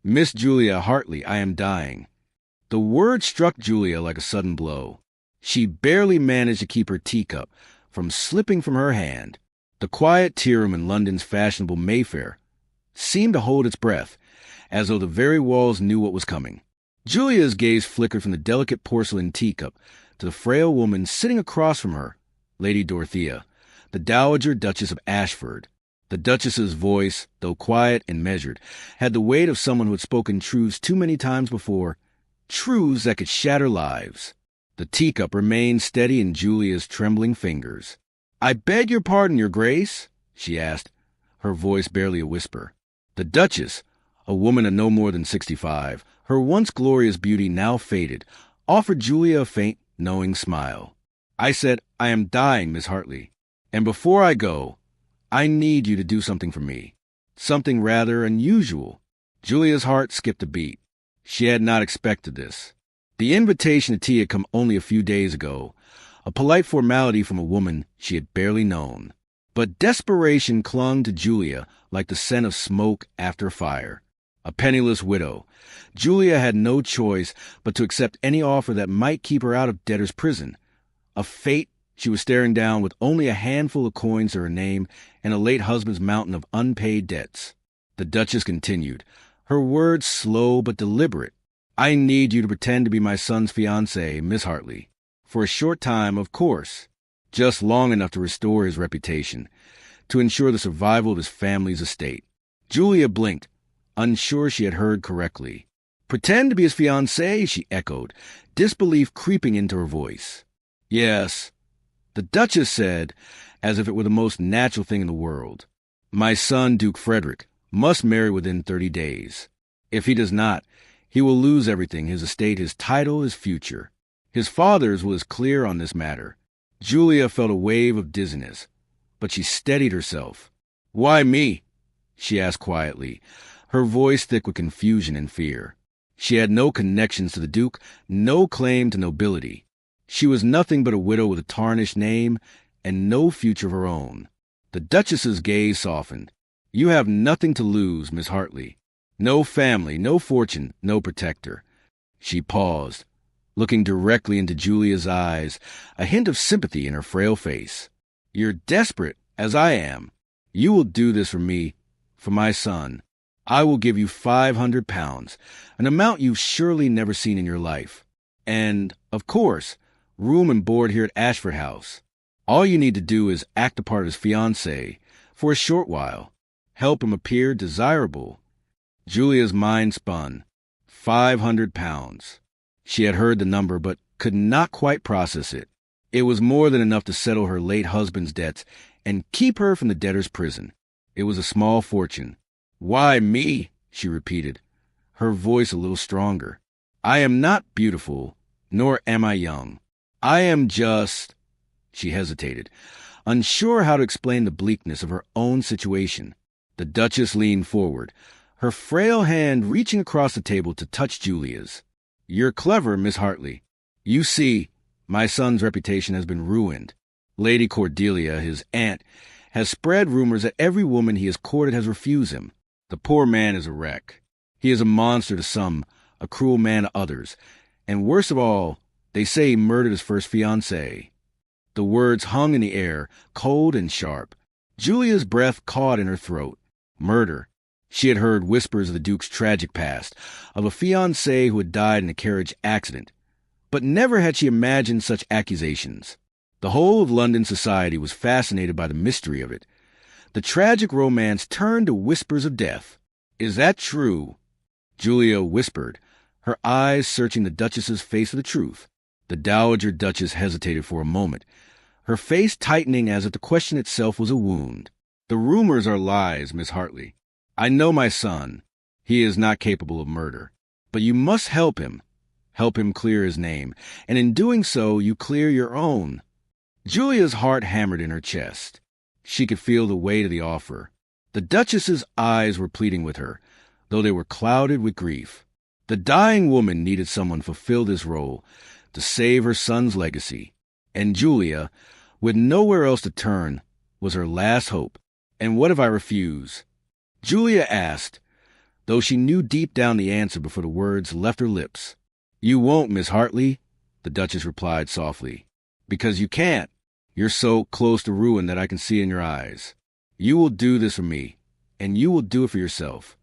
Miss Julia Hartley, I am dying." The word struck Julia like a sudden blow. She barely managed to keep her teacup from slipping from her hand. The quiet tea room in London's fashionable Mayfair seemed to hold its breath, as though the very walls knew what was coming. Julia's gaze flickered from the delicate porcelain teacup to the frail woman sitting across from her, Lady Dorothea, the Dowager Duchess of Ashford. The Duchess's voice, though quiet and measured, had the weight of someone who had spoken truths too many times before, truths that could shatter lives. The teacup remained steady in Julia's trembling fingers. "I beg your pardon, Your Grace?" she asked, her voice barely a whisper. The Duchess, a woman of no more than 65, her once glorious beauty now faded, offered Julia a faint, knowing smile. "I said, I am dying, Miss Hartley. And before I go, I need you to do something for me. Something rather unusual." Julia's heart skipped a beat. She had not expected this. The invitation to tea had come only a few days ago, a polite formality from a woman she had barely known. But desperation clung to Julia like the scent of smoke after a fire. A penniless widow, Julia had no choice but to accept any offer that might keep her out of debtor's prison. A fate she was staring down with only a handful of coins to her name and a late husband's mountain of unpaid debts. The Duchess continued, her words slow but deliberate. "I need you to pretend to be my son's fiancée, Miss Hartley. For a short time, of course. Just long enough to restore his reputation, to ensure the survival of his family's estate." Julia blinked, unsure she had heard correctly. "Pretend to be his fiancée?" she echoed, disbelief creeping into her voice. "Yes," the Duchess said, as if it were the most natural thing in the world. "My son, Duke Frederick, must marry within 30 days. If he does not, he will lose everything, his estate, his title, his future. His father's was clear on this matter." Julia felt a wave of dizziness, but she steadied herself. "Why me?" she asked quietly, her voice thick with confusion and fear. She had no connections to the Duke, no claim to nobility. She was nothing but a widow with a tarnished name and no future of her own. The Duchess's gaze softened. "You have nothing to lose, Miss Hartley. No family, no fortune, no protector." She paused, looking directly into Julia's eyes, a hint of sympathy in her frail face. "You're desperate, as I am. You will do this for me, for my son. I will give you £500, an amount you've surely never seen in your life. And, of course, room and board here at Ashford House. All you need to do is act the part of his fiancée for a short while. Help him appear desirable." Julia's mind spun. £500. She had heard the number, but could not quite process it. It was more than enough to settle her late husband's debts and keep her from the debtor's prison. It was a small fortune. "Why me?" she repeated, her voice a little stronger. "I am not beautiful, nor am I young. I am just—" She hesitated, unsure how to explain the bleakness of her own situation. The Duchess leaned forward, her frail hand reaching across the table to touch Julia's. "You're clever, Miss Hartley. You see, my son's reputation has been ruined. Lady Cordelia, his aunt, has spread rumors that every woman he has courted has refused him. The poor man is a wreck. He is a monster to some, a cruel man to others, and worst of all, they say he murdered his first fiancée." The words hung in the air, cold and sharp. Julia's breath caught in her throat. Murder. She had heard whispers of the Duke's tragic past, of a fiancé who had died in a carriage accident, but never had she imagined such accusations. The whole of London society was fascinated by the mystery of it. The tragic romance turned to whispers of death. "Is that true?" Julia whispered, her eyes searching the Duchess's face for the truth. The Dowager Duchess hesitated for a moment, her face tightening as if the question itself was a wound. "The rumors are lies, Miss Hartley. I know my son. He is not capable of murder. But you must help him. Help him clear his name, and in doing so, you clear your own." Julia's heart hammered in her chest. She could feel the weight of the offer. The Duchess's eyes were pleading with her, though they were clouded with grief. The dying woman needed someone to fulfill this role, to save her son's legacy. And Julia, with nowhere else to turn, was her last hope. "And what if I refuse?" Julia asked, though she knew deep down the answer before the words left her lips. "You won't, Miss Hartley," the Duchess replied softly. "Because you can't. You're so close to ruin that I can see in your eyes. You will do this for me, and you will do it for yourself."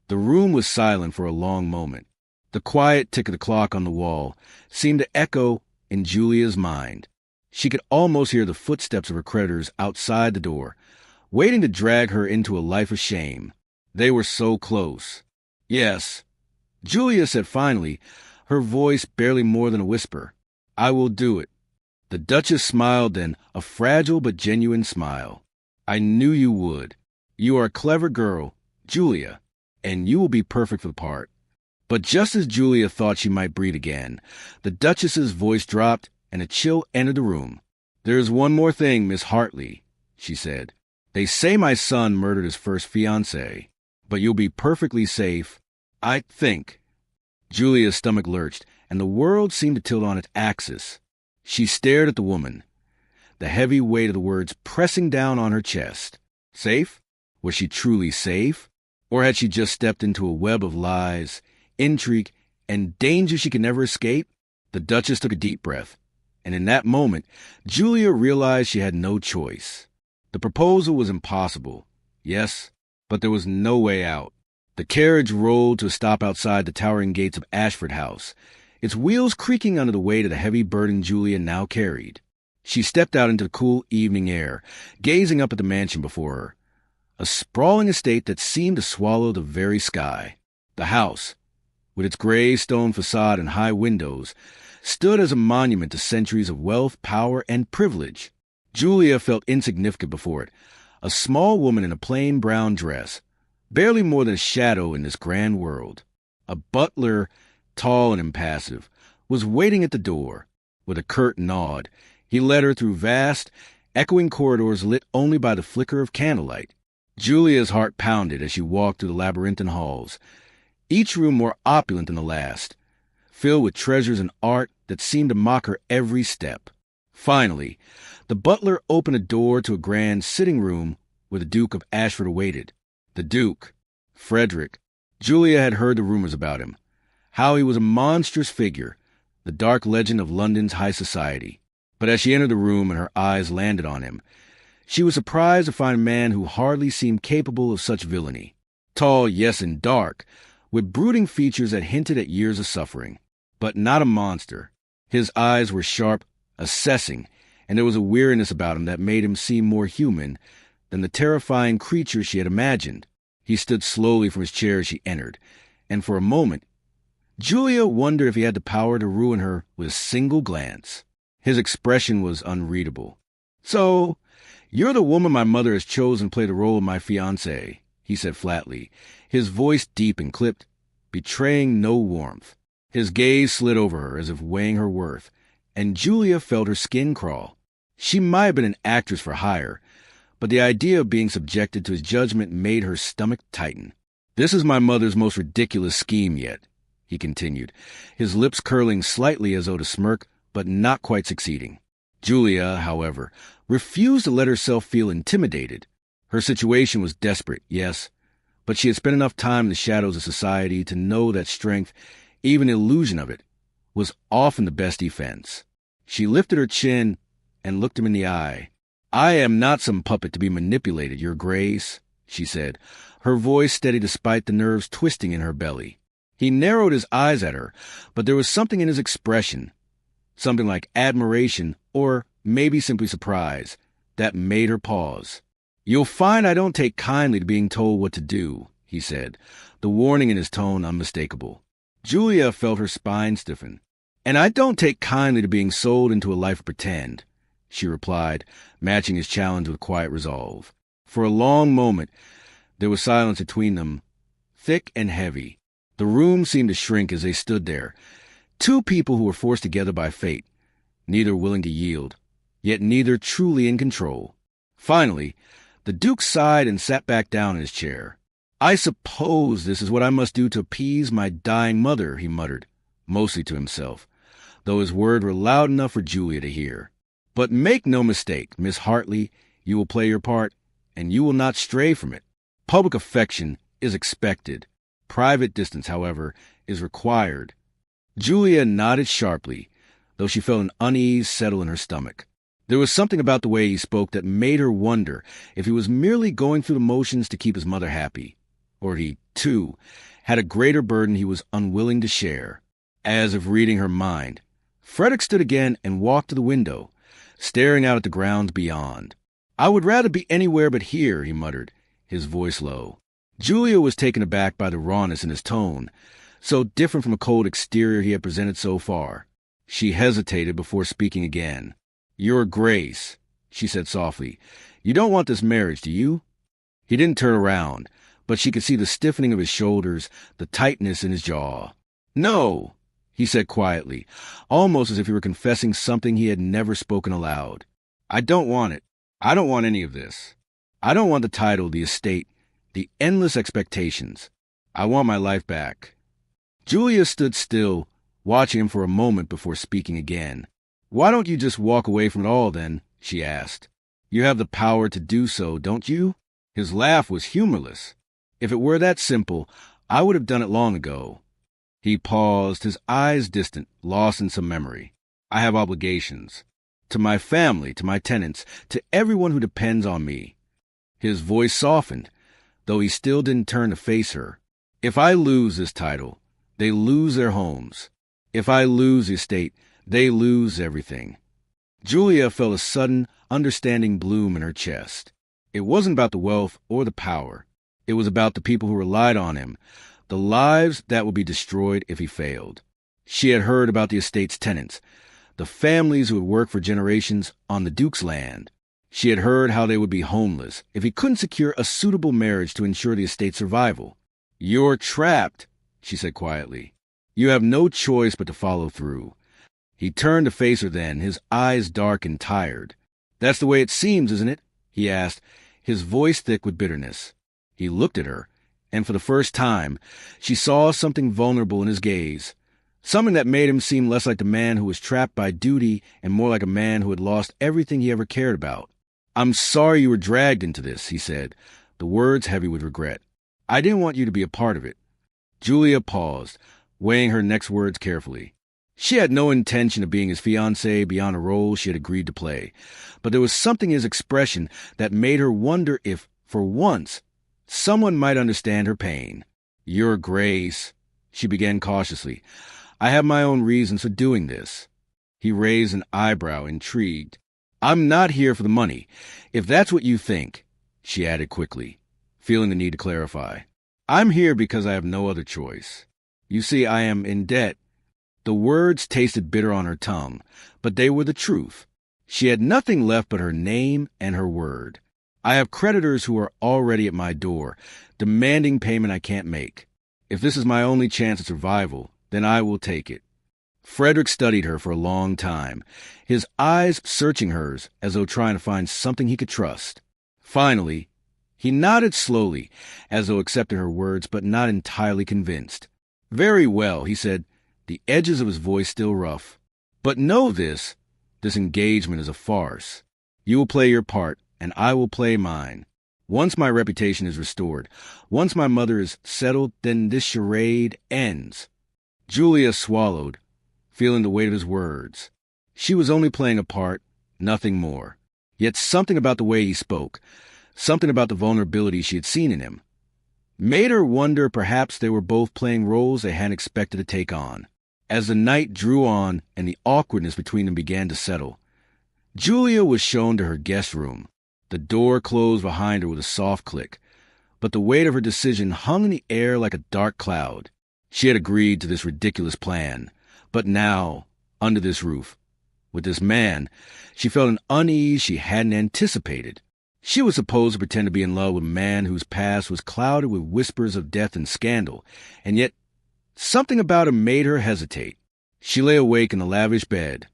The room was silent for a long moment. The quiet tick of the clock on the wall seemed to echo in Julia's mind. She could almost hear the footsteps of her creditors outside the door, waiting to drag her into a life of shame. They were so close. "Yes," Julia said finally, her voice barely more than a whisper. "I will do it." The Duchess smiled then, a fragile but genuine smile. "I knew you would. You are a clever girl, Julia, and you will be perfect for the part." But just as Julia thought she might breathe again, the Duchess's voice dropped and a chill entered the room. "There is one more thing, Miss Hartley," she said. "They say my son murdered his first fiancée, but you'll be perfectly safe, I think." Julia's stomach lurched, and the world seemed to tilt on its axis. She stared at the woman, the heavy weight of the words pressing down on her chest. Safe? Was she truly safe? Or had she just stepped into a web of lies, intrigue, and danger she could never escape? The Duchess took a deep breath, and in that moment, Julia realized she had no choice. The proposal was impossible, yes, but there was no way out. The carriage rolled to a stop outside the towering gates of Ashford House, its wheels creaking under the weight of the heavy burden Julia now carried. She stepped out into the cool evening air, gazing up at the mansion before her, a sprawling estate that seemed to swallow the very sky. The house, with its gray stone facade and high windows, stood as a monument to centuries of wealth, power, and privilege. Julia felt insignificant before it, a small woman in a plain brown dress, barely more than a shadow in this grand world. A butler, tall and impassive, was waiting at the door. With a curt nod, he led her through vast, echoing corridors lit only by the flicker of candlelight. Julia's heart pounded as she walked through the labyrinthine halls, each room more opulent than the last, filled with treasures and art that seemed to mock her every step. Finally, the butler opened a door to a grand sitting room where the Duke of Ashford awaited. The Duke, Frederick. Julia had heard the rumors about him, how he was a monstrous figure, the dark legend of London's high society. But as she entered the room and her eyes landed on him, she was surprised to find a man who hardly seemed capable of such villainy. Tall, yes, and dark, with brooding features that hinted at years of suffering, but not a monster. His eyes were sharp, assessing, and there was a weariness about him that made him seem more human than the terrifying creature she had imagined. He stood slowly from his chair as she entered, and for a moment, Julia wondered if he had the power to ruin her with a single glance. His expression was unreadable. "So, you're the woman my mother has chosen to play the role of my fiancée," he said flatly, his voice deep and clipped, betraying no warmth. His gaze slid over her as if weighing her worth, and Julia felt her skin crawl. She might have been an actress for hire, but the idea of being subjected to his judgment made her stomach tighten. "This is my mother's most ridiculous scheme yet," he continued, his lips curling slightly as though to smirk, but not quite succeeding. Julia, however, refused to let herself feel intimidated. Her situation was desperate, yes, but she had spent enough time in the shadows of society to know that strength, even the illusion of it, was often the best defense. She lifted her chin and looked him in the eye. "I am not some puppet to be manipulated, Your Grace," she said, her voice steady despite the nerves twisting in her belly. He narrowed his eyes at her, but there was something in his expression, something like admiration or maybe simply surprise, that made her pause. "You'll find I don't take kindly to being told what to do," he said, the warning in his tone unmistakable. Julia felt her spine stiffen. "And I don't take kindly to being sold into a life of pretend," she replied, matching his challenge with quiet resolve. For a long moment, there was silence between them, thick and heavy. The room seemed to shrink as they stood there, two people who were forced together by fate, neither willing to yield, yet neither truly in control. Finally, the Duke sighed and sat back down in his chair. "I suppose this is what I must do to appease my dying mother," he muttered, mostly to himself, though his words were loud enough for Julia to hear. "But make no mistake, Miss Hartley, you will play your part, and you will not stray from it. Public affection is expected. Private distance, however, is required. Julia nodded sharply, though she felt an unease settle in her stomach. There was something about the way he spoke that made her wonder if he was merely going through the motions to keep his mother happy, or he, too, had a greater burden he was unwilling to share. As if reading her mind, Frederick stood again and walked to the window, staring out at the grounds beyond. "I would rather be anywhere but here," he muttered, his voice low. Julia was taken aback by the rawness in his tone, so different from a cold exterior he had presented so far. She hesitated before speaking again. "Your Grace," she said softly, "you don't want this marriage, do you?" He didn't turn around, but she could see the stiffening of his shoulders, the tightness in his jaw. "No," he said quietly, almost as if he were confessing something he had never spoken aloud. "I don't want it. I don't want any of this. I don't want the title, the estate, the endless expectations. I want my life back." Julia stood still, watching him for a moment before speaking again. "Why don't you just walk away from it all, then?" she asked. "You have the power to do so, don't you?" His laugh was humorless. "If it were that simple, I would have done it long ago." He paused, his eyes distant, lost in some memory. "I have obligations. To my family, to my tenants, to everyone who depends on me." His voice softened, though he still didn't turn to face her. "If I lose this title, they lose their homes. If I lose the estate, they lose everything." Julia felt a sudden, understanding bloom in her chest. It wasn't about the wealth or the power. It was about the people who relied on him, the lives that would be destroyed if he failed. She had heard about the estate's tenants, the families who had worked for generations on the Duke's land. She had heard how they would be homeless if he couldn't secure a suitable marriage to ensure the estate's survival. "You're trapped," she said quietly. "You have no choice but to follow through." He turned to face her then, his eyes dark and tired. "That's the way it seems, isn't it?" he asked, his voice thick with bitterness. He looked at her, and for the first time, she saw something vulnerable in his gaze, something that made him seem less like the man who was trapped by duty and more like a man who had lost everything he ever cared about. "I'm sorry you were dragged into this," he said, the words heavy with regret. "I didn't want you to be a part of it." Julia paused, weighing her next words carefully. She had no intention of being his fiancée beyond a role she had agreed to play, but there was something in his expression that made her wonder if, for once, someone might understand her pain. "Your Grace," she began cautiously, "I have my own reasons for doing this." He raised an eyebrow, intrigued. "I'm not here for the money, if that's what you think," she added quickly, feeling the need to clarify. "I'm here because I have no other choice. You see, I am in debt." The words tasted bitter on her tongue, but they were the truth. She had nothing left but her name and her word. "I have creditors who are already at my door, demanding payment I can't make. If this is my only chance at survival, then I will take it." Frederick studied her for a long time, his eyes searching hers as though trying to find something he could trust. Finally, he nodded slowly, as though accepting her words but not entirely convinced. "Very well," he said, the edges of his voice still rough. "But know this engagement is a farce. You will play your part, and I will play mine. Once my reputation is restored, once my mother is settled, then this charade ends." Julia swallowed, feeling the weight of his words. She was only playing a part, nothing more. Yet something about the way he spoke, something about the vulnerability she had seen in him, made her wonder perhaps they were both playing roles they hadn't expected to take on. As the night drew on and the awkwardness between them began to settle, Julia was shown to her guest room. The door closed behind her with a soft click, but the weight of her decision hung in the air like a dark cloud. She had agreed to this ridiculous plan, but now, under this roof, with this man, she felt an unease she hadn't anticipated. She was supposed to pretend to be in love with a man whose past was clouded with whispers of death and scandal, and yet something about him made her hesitate. She lay awake in the lavish bed,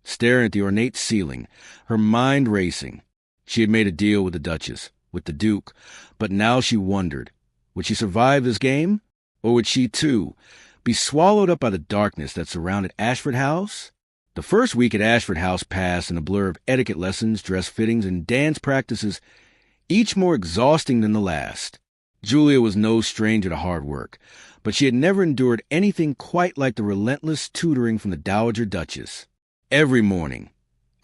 staring at the ornate ceiling, her mind racing. She had made a deal with the Duchess, with the Duke, but now she wondered, would she survive this game? Or would she, too, be swallowed up by the darkness that surrounded Ashford House? The first week at Ashford House passed in a blur of etiquette lessons, dress fittings, and dance practices, each more exhausting than the last. Julia was no stranger to hard work, but she had never endured anything quite like the relentless tutoring from the Dowager Duchess. Every morning,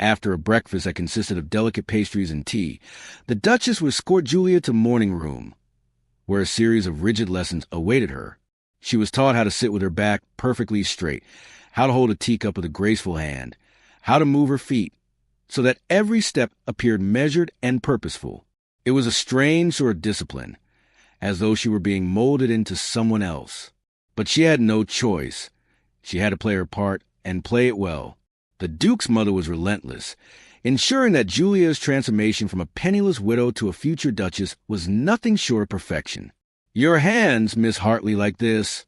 after a breakfast that consisted of delicate pastries and tea, the Duchess would escort Julia to morning room, where a series of rigid lessons awaited her. She was taught how to sit with her back perfectly straight, how to hold a teacup with a graceful hand, how to move her feet, so that every step appeared measured and purposeful. It was a strange sort of discipline, as though she were being molded into someone else. But she had no choice. She had to play her part and play it well. The Duke's mother was relentless, ensuring that Julia's transformation from a penniless widow to a future duchess was nothing short of perfection. "Your hands, Miss Hartley, like this,"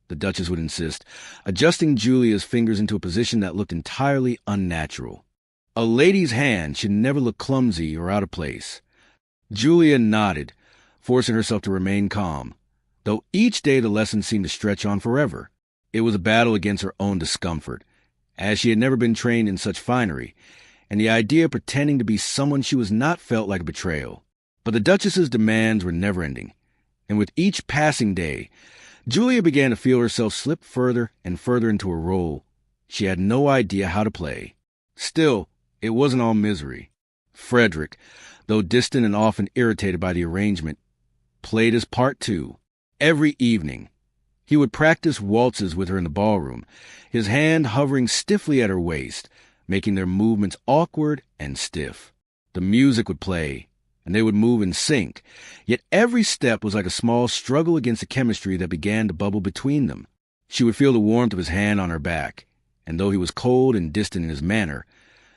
the Duchess would insist, adjusting Julia's fingers into a position that looked entirely unnatural. A lady's hand should never look clumsy or out of place. Julia nodded, forcing herself to remain calm, though each day the lesson seemed to stretch on forever. It was a battle against her own discomfort, as she had never been trained in such finery, and the idea of pretending to be someone she was not felt like a betrayal. But the Duchess's demands were never-ending, and with each passing day, Julia began to feel herself slip further and further into a role she had no idea how to play. Still, it wasn't all misery. Frederick, though distant and often irritated by the arrangement, played his part too. Every evening, he would practice waltzes with her in the ballroom, his hand hovering stiffly at her waist, making their movements awkward and stiff. The music would play, and they would move in sync, yet every step was like a small struggle against the chemistry that began to bubble between them. She would feel the warmth of his hand on her back, and though he was cold and distant in his manner,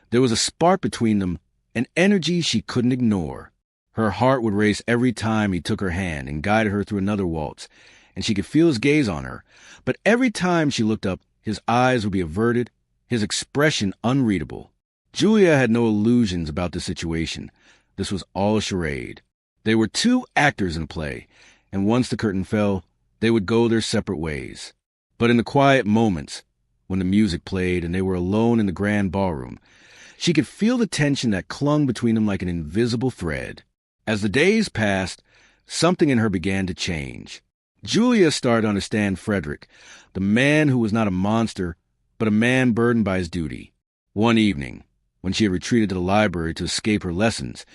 there was a spark between them, an energy she couldn't ignore. Her heart would race every time he took her hand and guided her through another waltz, and she could feel his gaze on her, but every time she looked up, his eyes would be averted, his expression unreadable. Julia had no illusions about the situation. This was all a charade. They were two actors in a play, and once the curtain fell, they would go their separate ways. But in the quiet moments, when the music played and they were alone in the grand ballroom, she could feel the tension that clung between them like an invisible thread. As the days passed, something in her began to change. Julia started to understand Frederick, the man who was not a monster, but a man burdened by his duty. One evening, when she had retreated to the library to escape her lessons,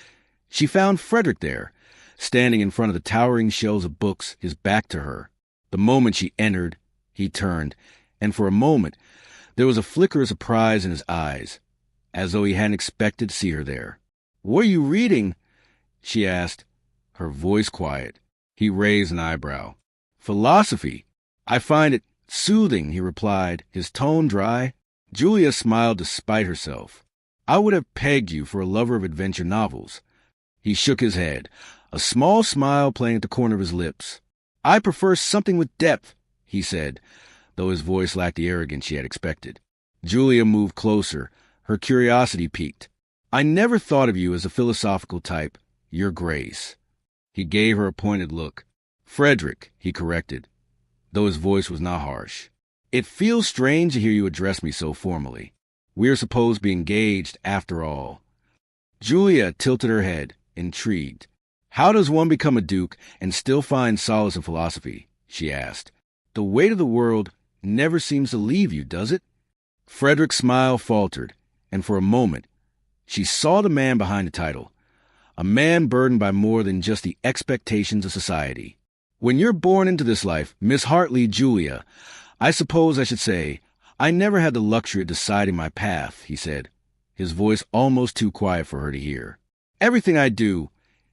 she found Frederick there, standing in front of the towering shelves of books, his back to her. The moment she entered, he turned, and for a moment, there was a flicker of surprise in his eyes, as though he hadn't expected to see her there. "What are you reading?" she asked, her voice quiet. He raised an eyebrow. "Philosophy. I find it soothing," he replied, his tone dry. Julia smiled despite herself. "I would have pegged you for a lover of adventure novels." He shook his head, a small smile playing at the corner of his lips. "I prefer something with depth," he said, though his voice lacked the arrogance she had expected. Julia moved closer, her curiosity piqued. "I never thought of you as a philosophical type, Your Grace." He gave her a pointed look. "Frederick," he corrected, though his voice was not harsh. "It feels strange to hear you address me so formally. We are supposed to be engaged, after all." Julia tilted her head, intrigued. "How does one become a duke and still find solace in philosophy?" she asked. "The weight of the world never seems to leave you, does it?" Frederick's smile faltered, and for a moment, she saw the man behind the title, a man burdened by more than just the expectations of society. "When you're born into this life, Miss Hartley, Julia, I suppose I should say, I never had the luxury of deciding my path," he said, his voice almost too quiet for her to hear. "Everything I do,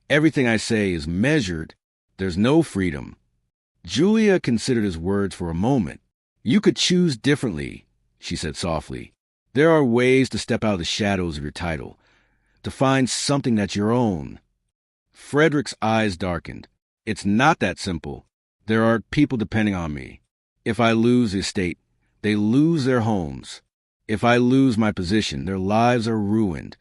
everything I say is measured. There's no freedom." Julia considered his words for a moment. "You could choose differently," she said softly. "There are ways to step out of the shadows of your title, to find something that's your own." Frederick's eyes darkened. "It's not that simple. There are people depending on me. If I lose the estate, they lose their homes. If I lose my position, their lives are ruined."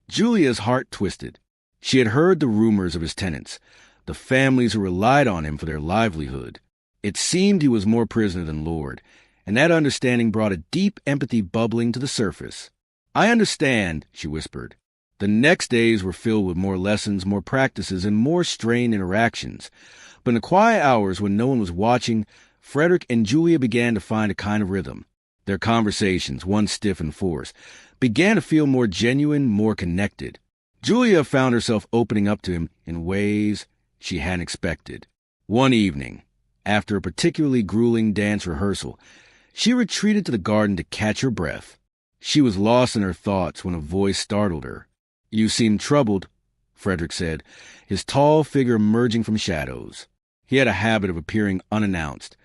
Julia's heart twisted. She had heard the rumors of his tenants, the families who relied on him for their livelihood. It seemed he was more prisoner than lord, and that understanding brought a deep empathy bubbling to the surface. "I understand," she whispered. The next days were filled with more lessons, more practices, and more strained interactions. But in the quiet hours when no one was watching, Frederick and Julia began to find a kind of rhythm. Their conversations, once stiff and forced, began to feel more genuine, more connected. Julia found herself opening up to him in ways she hadn't expected. One evening, after a particularly grueling dance rehearsal, she retreated to the garden to catch her breath. She was lost in her thoughts when a voice startled her. "You seem troubled," Frederick said, his tall figure emerging from shadows. He had a habit of appearing unannounced,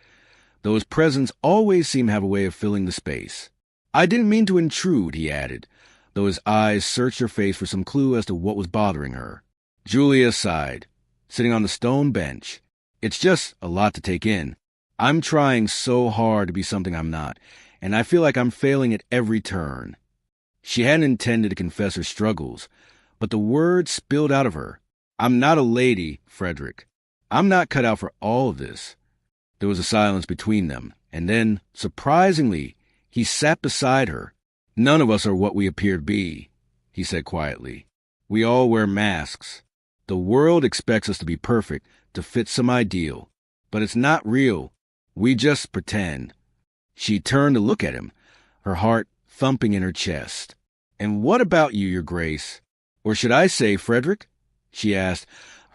though his presence always seemed to have a way of filling the space. "I didn't mean to intrude," he added, though his eyes searched her face for some clue as to what was bothering her. Julia sighed, sitting on the stone bench. "It's just a lot to take in. I'm trying so hard to be something I'm not, and I feel like I'm failing at every turn." She hadn't intended to confess her struggles, but the words spilled out of her. "I'm not a lady, Frederick. I'm not cut out for all of this." There was a silence between them, and then, surprisingly, he sat beside her. "None of us are what we appear to be," he said quietly. "We all wear masks. The world expects us to be perfect, to fit some ideal. But it's not real. We just pretend." She turned to look at him, her heart thumping in her chest. "And what about you, Your Grace? Or should I say, Frederick?" she asked,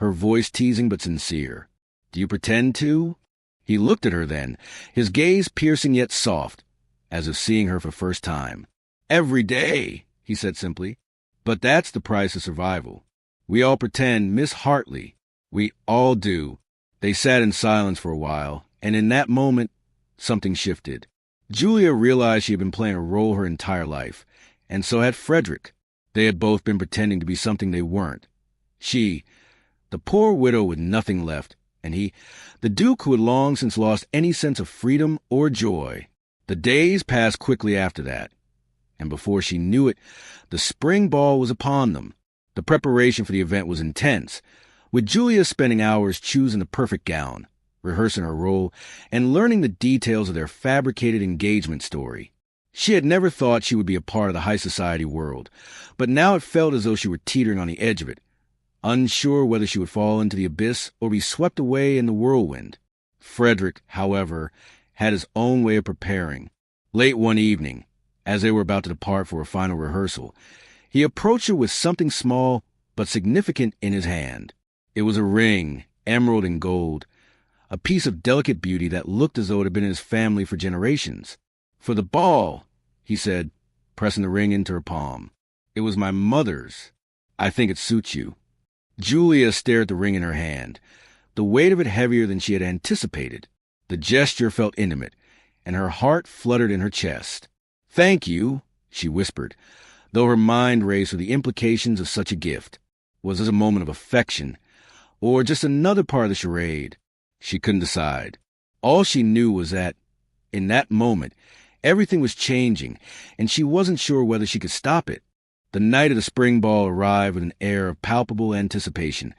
her voice teasing but sincere. "Do you pretend to?" He looked at her then, his gaze piercing yet soft, as if seeing her for the first time. "Every day," he said simply. "But that's the price of survival. We all pretend, Miss Hartley. We all do." They sat in silence for a while, and in that moment, something shifted. Julia realized she had been playing a role her entire life, and so had Frederick. They had both been pretending to be something they weren't. She, the poor widow with nothing left, and he, the Duke who had long since lost any sense of freedom or joy. The days passed quickly after that, and before she knew it, the spring ball was upon them. The preparation for the event was intense, with Julia spending hours choosing the perfect gown, rehearsing her role, and learning the details of their fabricated engagement story. She had never thought she would be a part of the high society world, but now it felt as though she were teetering on the edge of it, unsure whether she would fall into the abyss or be swept away in the whirlwind. Frederick, however, had his own way of preparing. Late one evening, as they were about to depart for a final rehearsal, he approached her with something small but significant in his hand. It was a ring, emerald and gold, a piece of delicate beauty that looked as though it had been in his family for generations. "For the ball," he said, pressing the ring into her palm. "It was my mother's. I think it suits you." Julia stared at the ring in her hand, the weight of it heavier than she had anticipated. The gesture felt intimate, and her heart fluttered in her chest. "Thank you," she whispered, though her mind raced with the implications of such a gift. Was this a moment of affection, or just another part of the charade? She couldn't decide. All she knew was that, in that moment, everything was changing, and she wasn't sure whether she could stop it. The night of the spring ball arrived with an air of palpable anticipation,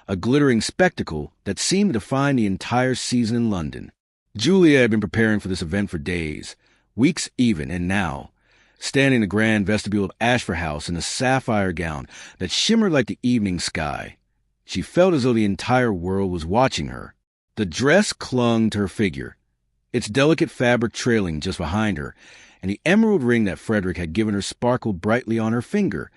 a glittering spectacle that seemed to define the entire season in London. Julia had been preparing for this event for days, weeks even, and now, standing in the grand vestibule of Ashford House in a sapphire gown that shimmered like the evening sky, she felt as though the entire world was watching her. The dress clung to her figure, its delicate fabric trailing just behind her, and the emerald ring that Frederick had given her sparkled brightly on her finger,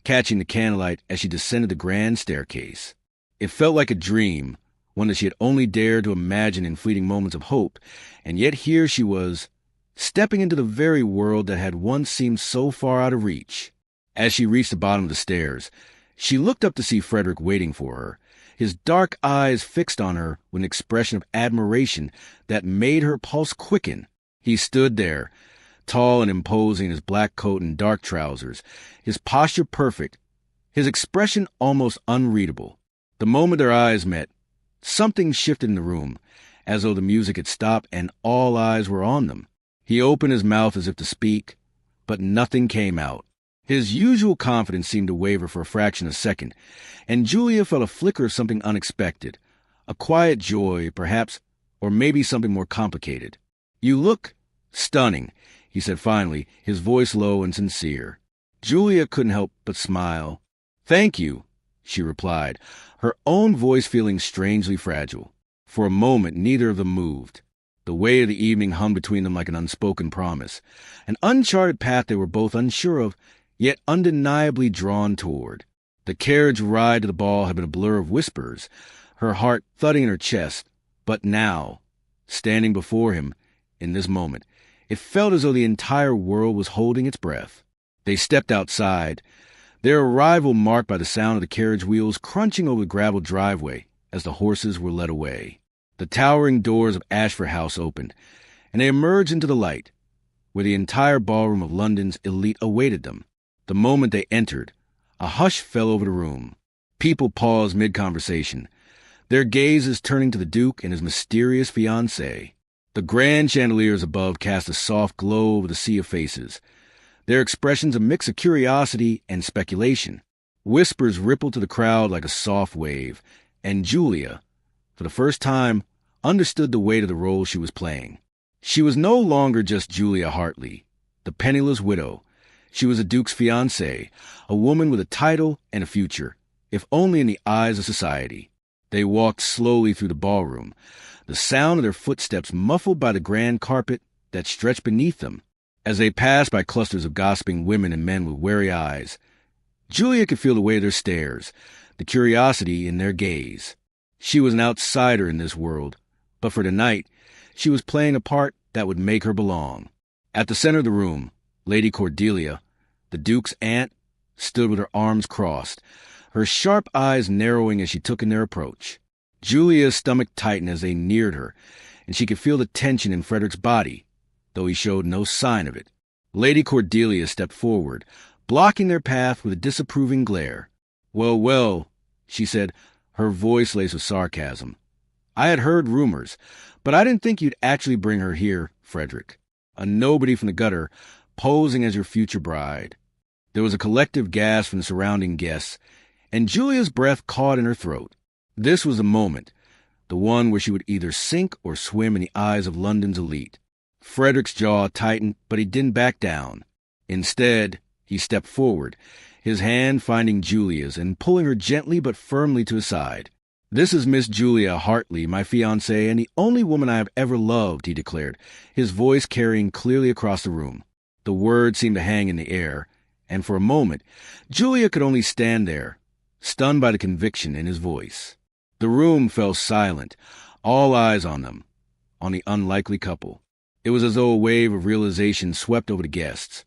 catching the candlelight as she descended the grand staircase. It felt like a dream, one that she had only dared to imagine in fleeting moments of hope, and yet here she was, stepping into the very world that had once seemed so far out of reach. As she reached the bottom of the stairs, she looked up to see Frederick waiting for her, his dark eyes fixed on her with an expression of admiration that made her pulse quicken. He stood there, tall and imposing in his black coat and dark trousers, his posture perfect, his expression almost unreadable. The moment their eyes met, something shifted in the room, as though the music had stopped and all eyes were on them. He opened his mouth as if to speak, but nothing came out. His usual confidence seemed to waver for a fraction of a second, and Julia felt a flicker of something unexpected, a quiet joy, perhaps, or maybe something more complicated. "You look stunning," he said finally, his voice low and sincere. Julia couldn't help but smile. "Thank you," she replied, her own voice feeling strangely fragile. For a moment, neither of them moved. The weight of the evening hung between them like an unspoken promise, an uncharted path they were both unsure of, yet undeniably drawn toward. The carriage ride to the ball had been a blur of whispers, her heart thudding in her chest, but now, standing before him, in this moment, it felt as though the entire world was holding its breath. They stepped outside, their arrival marked by the sound of the carriage wheels crunching over the gravel driveway as the horses were led away. The towering doors of Ashford House opened, and they emerged into the light, where the entire ballroom of London's elite awaited them. The moment they entered, a hush fell over the room. People paused mid-conversation, their gazes turning to the Duke and his mysterious fiancée. The grand chandeliers above cast a soft glow over the sea of faces, their expressions a mix of curiosity and speculation. Whispers rippled to the crowd like a soft wave, and Julia, for the first time, understood the weight of the role she was playing. She was no longer just Julia Hartley, the penniless widow. She was a duke's fiancée, a woman with a title and a future, if only in the eyes of society. They walked slowly through the ballroom, the sound of their footsteps muffled by the grand carpet that stretched beneath them. As they passed by clusters of gossiping women and men with wary eyes, Julia could feel the weight of their stares, the curiosity in their gaze. She was an outsider in this world, but for tonight, she was playing a part that would make her belong. At the center of the room, Lady Cordelia, the Duke's aunt, stood with her arms crossed, her sharp eyes narrowing as she took in their approach. Julia's stomach tightened as they neared her, and she could feel the tension in Frederick's body, though he showed no sign of it. Lady Cordelia stepped forward, blocking their path with a disapproving glare. "Well, well," she said, her voice laced with sarcasm. "I had heard rumors, but I didn't think you'd actually bring her here, Frederick. A nobody from the gutter, posing as your future bride." There was a collective gasp from the surrounding guests, and Julia's breath caught in her throat. This was the moment, the one where she would either sink or swim in the eyes of London's elite. Frederick's jaw tightened, but he didn't back down. Instead, he stepped forward, his hand finding Julia's and pulling her gently but firmly to his side. "This is Miss Julia Hartley, my fiancée, and the only woman I have ever loved," he declared, his voice carrying clearly across the room. The words seemed to hang in the air, and for a moment, Julia could only stand there, stunned by the conviction in his voice. The room fell silent, all eyes on them, on the unlikely couple. It was as though a wave of realization swept over the guests.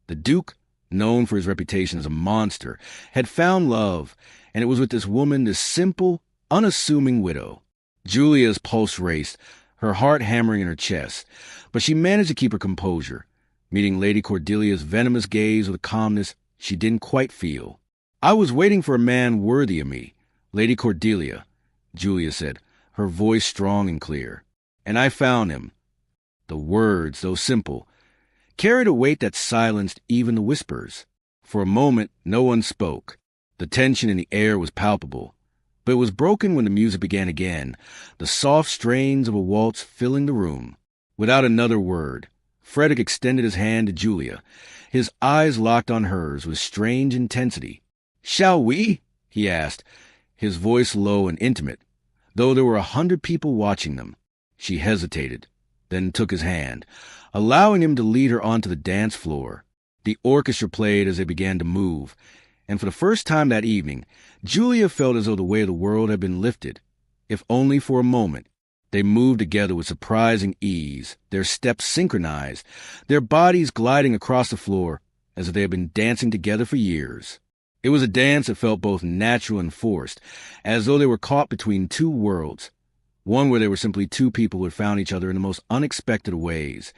The Duke, known for his reputation as a monster, had found love, and it was with this woman, this simple, unassuming widow. Julia's pulse raced, her heart hammering in her chest, but she managed to keep her composure, meeting Lady Cordelia's venomous gaze with a calmness she didn't quite feel. "I was waiting for a man worthy of me, Lady Cordelia," Julia said, her voice strong and clear. "And I found him." The words, though simple, carried a weight that silenced even the whispers. For a moment, no one spoke. The tension in the air was palpable, but it was broken when the music began again, the soft strains of a waltz filling the room. Without another word, Frederick extended his hand to Julia, his eyes locked on hers with strange intensity. "Shall we?" he asked, his voice low and intimate, though there were 100 people watching them. She hesitated, then took his hand, allowing him to lead her onto the dance floor. The orchestra played as they began to move, and for the first time that evening, Julia felt as though the weight of the world had been lifted, if only for a moment. They moved together with surprising ease, their steps synchronized, their bodies gliding across the floor as if they had been dancing together for years. It was a dance that felt both natural and forced, as though they were caught between two worlds, one where they were simply two people who had found each other in the most unexpected of ways,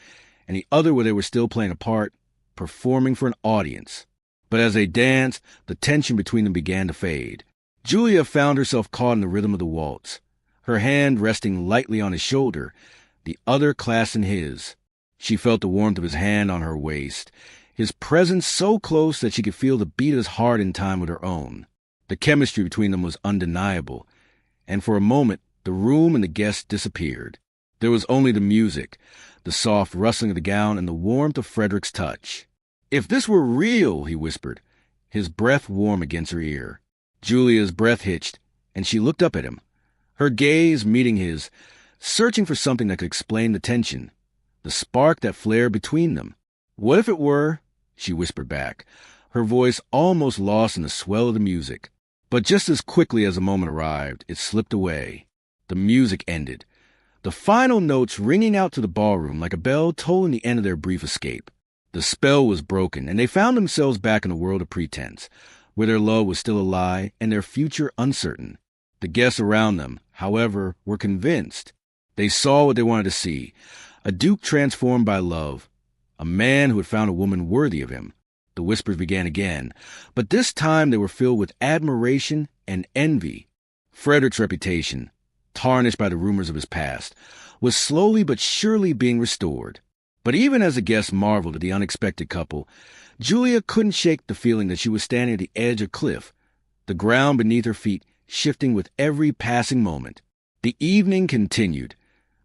and the other where they were still playing a part, performing for an audience. But as they danced, the tension between them began to fade. Julia found herself caught in the rhythm of the waltz, her hand resting lightly on his shoulder, the other clasped in his. She felt the warmth of his hand on her waist, his presence so close that she could feel the beat of his heart in time with her own. The chemistry between them was undeniable, and for a moment the room and the guests disappeared. There was only the music, the soft rustling of the gown, and the warmth of Frederick's touch. "If this were real," he whispered, his breath warm against her ear. Julia's breath hitched, and she looked up at him, her gaze meeting his, searching for something that could explain the tension, the spark that flared between them. "What if it were?" she whispered back, her voice almost lost in the swell of the music. But just as quickly as the moment arrived, it slipped away. The music ended, the final notes ringing out to the ballroom like a bell tolling the end of their brief escape. The spell was broken, and they found themselves back in a world of pretense, where their love was still a lie and their future uncertain. The guests around them, however, were convinced. They saw what they wanted to see, a duke transformed by love, a man who had found a woman worthy of him. The whispers began again, but this time they were filled with admiration and envy. Frederick's reputation, tarnished by the rumors of his past, was slowly but surely being restored. But even as the guests marveled at the unexpected couple, Julia couldn't shake the feeling that she was standing at the edge of a cliff, the ground beneath her feet shifting with every passing moment. The evening continued,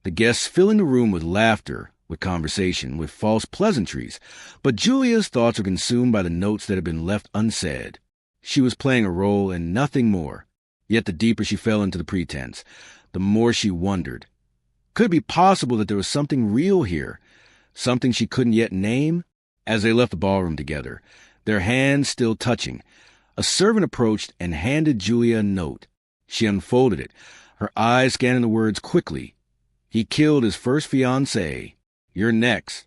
the guests filling the room with laughter, with conversation, with false pleasantries, but Julia's thoughts were consumed by the notes that had been left unsaid. She was playing a role and nothing more, yet the deeper she fell into the pretense, the more she wondered. Could it be possible that there was something real here, something she couldn't yet name? As they left the ballroom together, their hands still touching, a servant approached and handed Julia a note. She unfolded it, her eyes scanning the words quickly. "He killed his first fiancée. You're next."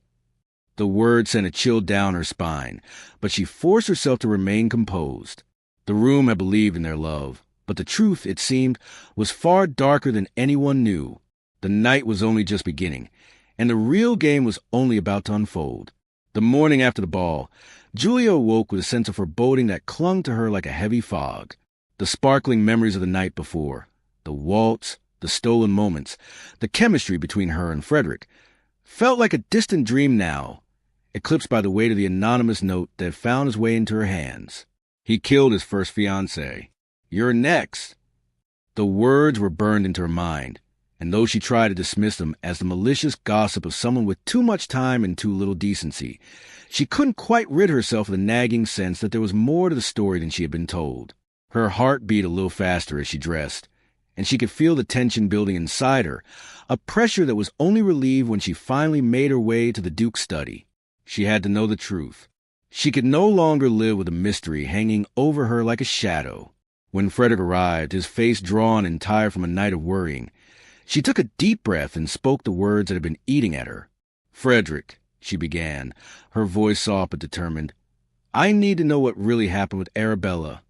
The word sent a chill down her spine, but she forced herself to remain composed. The room had believed in their love, but the truth, it seemed, was far darker than anyone knew. The night was only just beginning, and the real game was only about to unfold. The morning after the ball, Julia awoke with a sense of foreboding that clung to her like a heavy fog. The sparkling memories of the night before, the waltz, the stolen moments, the chemistry between her and Frederick, felt like a distant dream now, eclipsed by the weight of the anonymous note that had found its way into her hands. "He killed his first fiancée. You're next." The words were burned into her mind, and though she tried to dismiss them as the malicious gossip of someone with too much time and too little decency, she couldn't quite rid herself of the nagging sense that there was more to the story than she had been told. Her heart beat a little faster as she dressed, and she could feel the tension building inside her, a pressure that was only relieved when she finally made her way to the Duke's study. She had to know the truth. She could no longer live with a mystery hanging over her like a shadow. When Frederick arrived, his face drawn and tired from a night of worrying, she took a deep breath and spoke the words that had been eating at her. "Frederick," she began, her voice soft but determined, "I need to know what really happened with Arabella."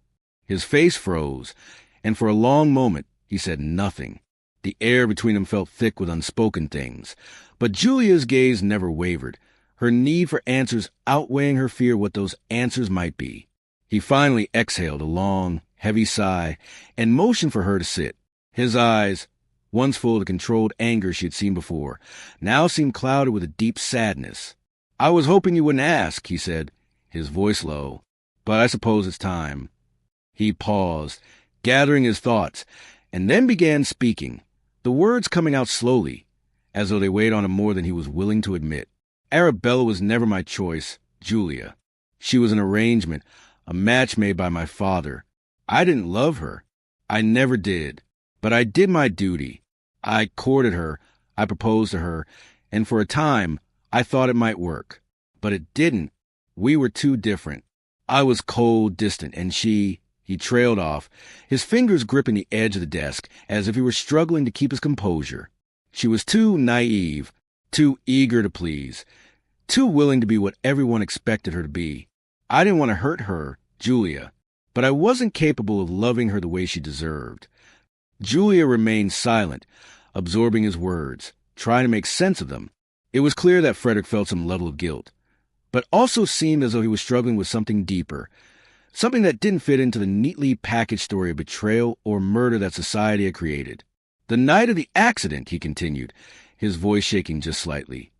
His face froze, and for a long moment he said nothing. The air between them felt thick with unspoken things, but Julia's gaze never wavered, her need for answers outweighing her fear what those answers might be. He finally exhaled a long, heavy sigh and motioned for her to sit. His eyes, once full of the controlled anger she had seen before, now seemed clouded with a deep sadness. "I was hoping you wouldn't ask," he said, his voice low, "but I suppose it's time." He paused, gathering his thoughts, and then began speaking, the words coming out slowly, as though they weighed on him more than he was willing to admit. "Arabella was never my choice, Julia. She was an arrangement, a match made by my father. I didn't love her. I never did. But I did my duty. I courted her, I proposed to her, and for a time I thought it might work. But it didn't. We were too different. I was cold, distant, and she—" He trailed off, his fingers gripping the edge of the desk as if he were struggling to keep his composure. She was too naive, too eager to please, too willing to be what everyone expected her to be. I didn't want to hurt her, Julia, but I wasn't capable of loving her the way she deserved. Julia remained silent, absorbing his words, trying to make sense of them. It was clear that Frederick felt some level of guilt, but also seemed as though he was struggling with something deeper, something that didn't fit into the neatly packaged story of betrayal or murder that society had created. "The night of the accident," he continued, his voice shaking just slightly,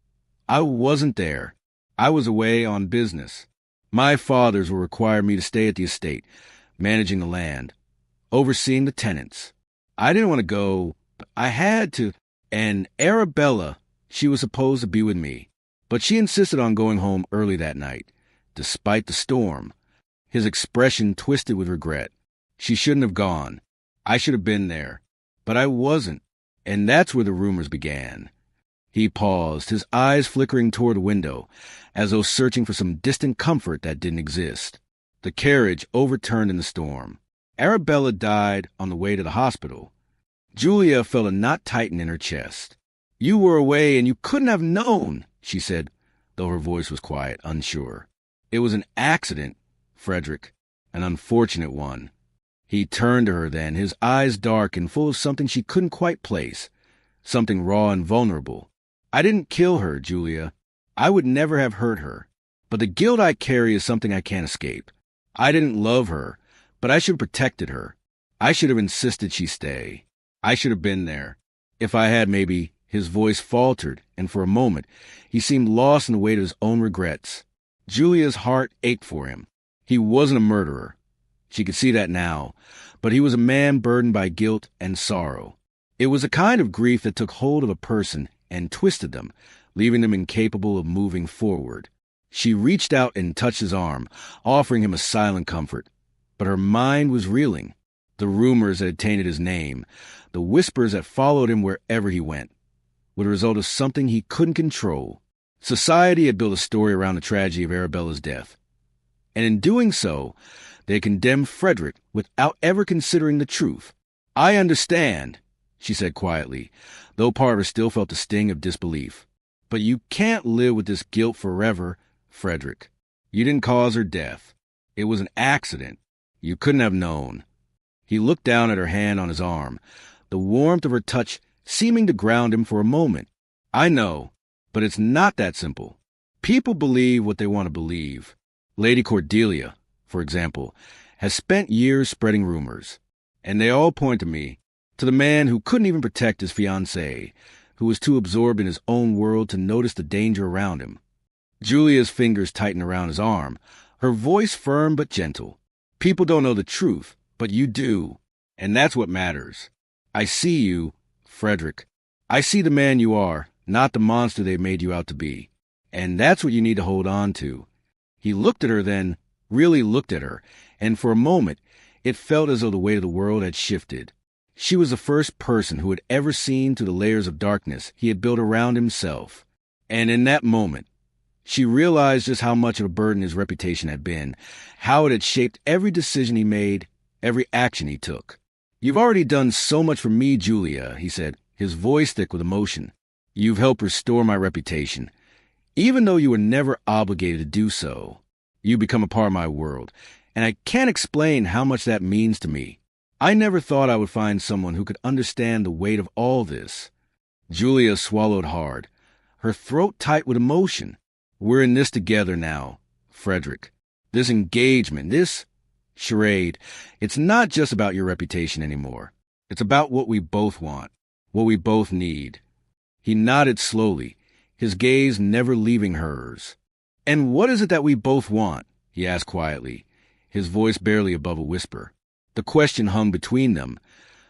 "I wasn't there. I was away on business. My fathers will require me to stay at the estate, managing the land, overseeing the tenants. I didn't want to go, but I had to. And Arabella, she was supposed to be with me, but she insisted on going home early that night, despite the storm." His expression twisted with regret. "She shouldn't have gone. I should have been there. But I wasn't, and that's where the rumors began. He paused, his eyes flickering toward the window, as though searching for some distant comfort that didn't exist. The carriage overturned in the storm. Arabella died on the way to the hospital. Julia felt a knot tighten in her chest. You were away and you couldn't have known, she said, though her voice was quiet, unsure. It was an accident, Frederick, an unfortunate one. He turned to her then, his eyes dark and full of something she couldn't quite place, something raw and vulnerable. I didn't kill her, Julia. I would never have hurt her. But the guilt I carry is something I can't escape. I didn't love her, but I should have protected her. I should have insisted she stay. I should have been there. If I had, maybe. His voice faltered, and for a moment he seemed lost in the weight of his own regrets. Julia's heart ached for him. He wasn't a murderer. She could see that now, but he was a man burdened by guilt and sorrow. It was a kind of grief that took hold of a person and twisted them, leaving them incapable of moving forward. She reached out and touched his arm, offering him a silent comfort. But her mind was reeling. The rumors that had tainted his name, the whispers that followed him wherever he went, were the result of something he couldn't control. Society had built a story around the tragedy of Arabella's death. And in doing so, they condemned Frederick without ever considering the truth. I understand, she said quietly, though part of her still felt the sting of disbelief. But you can't live with this guilt forever, Frederick. You didn't cause her death. It was an accident. You couldn't have known. He looked down at her hand on his arm, the warmth of her touch seeming to ground him for a moment. I know, but it's not that simple. People believe what they want to believe. Lady Cordelia, for example, has spent years spreading rumors, and they all point to me, to the man who couldn't even protect his fiancée, who was too absorbed in his own world to notice the danger around him. Julia's fingers tightened around his arm, her voice firm but gentle. People don't know the truth, but you do, and that's what matters. I see you, Frederick. I see the man you are, not the monster they made you out to be. And that's what you need to hold on to. He looked at her then, really looked at her, and for a moment it felt as though the weight of the world had shifted. She was the first person who had ever seen through the layers of darkness he had built around himself. And in that moment, she realized just how much of a burden his reputation had been, how it had shaped every decision he made, every action he took. You've already done so much for me, Julia, he said, his voice thick with emotion. You've helped restore my reputation. Even though you were never obligated to do so, you become a part of my world, and I can't explain how much that means to me. I never thought I would find someone who could understand the weight of all this. Julia swallowed hard, her throat tight with emotion. We're in this together now, Frederick. This engagement, this charade, it's not just about your reputation anymore. It's about what we both want, what we both need. He nodded slowly, his gaze never leaving hers. And what is it that we both want? He asked quietly, his voice barely above a whisper. The question hung between them,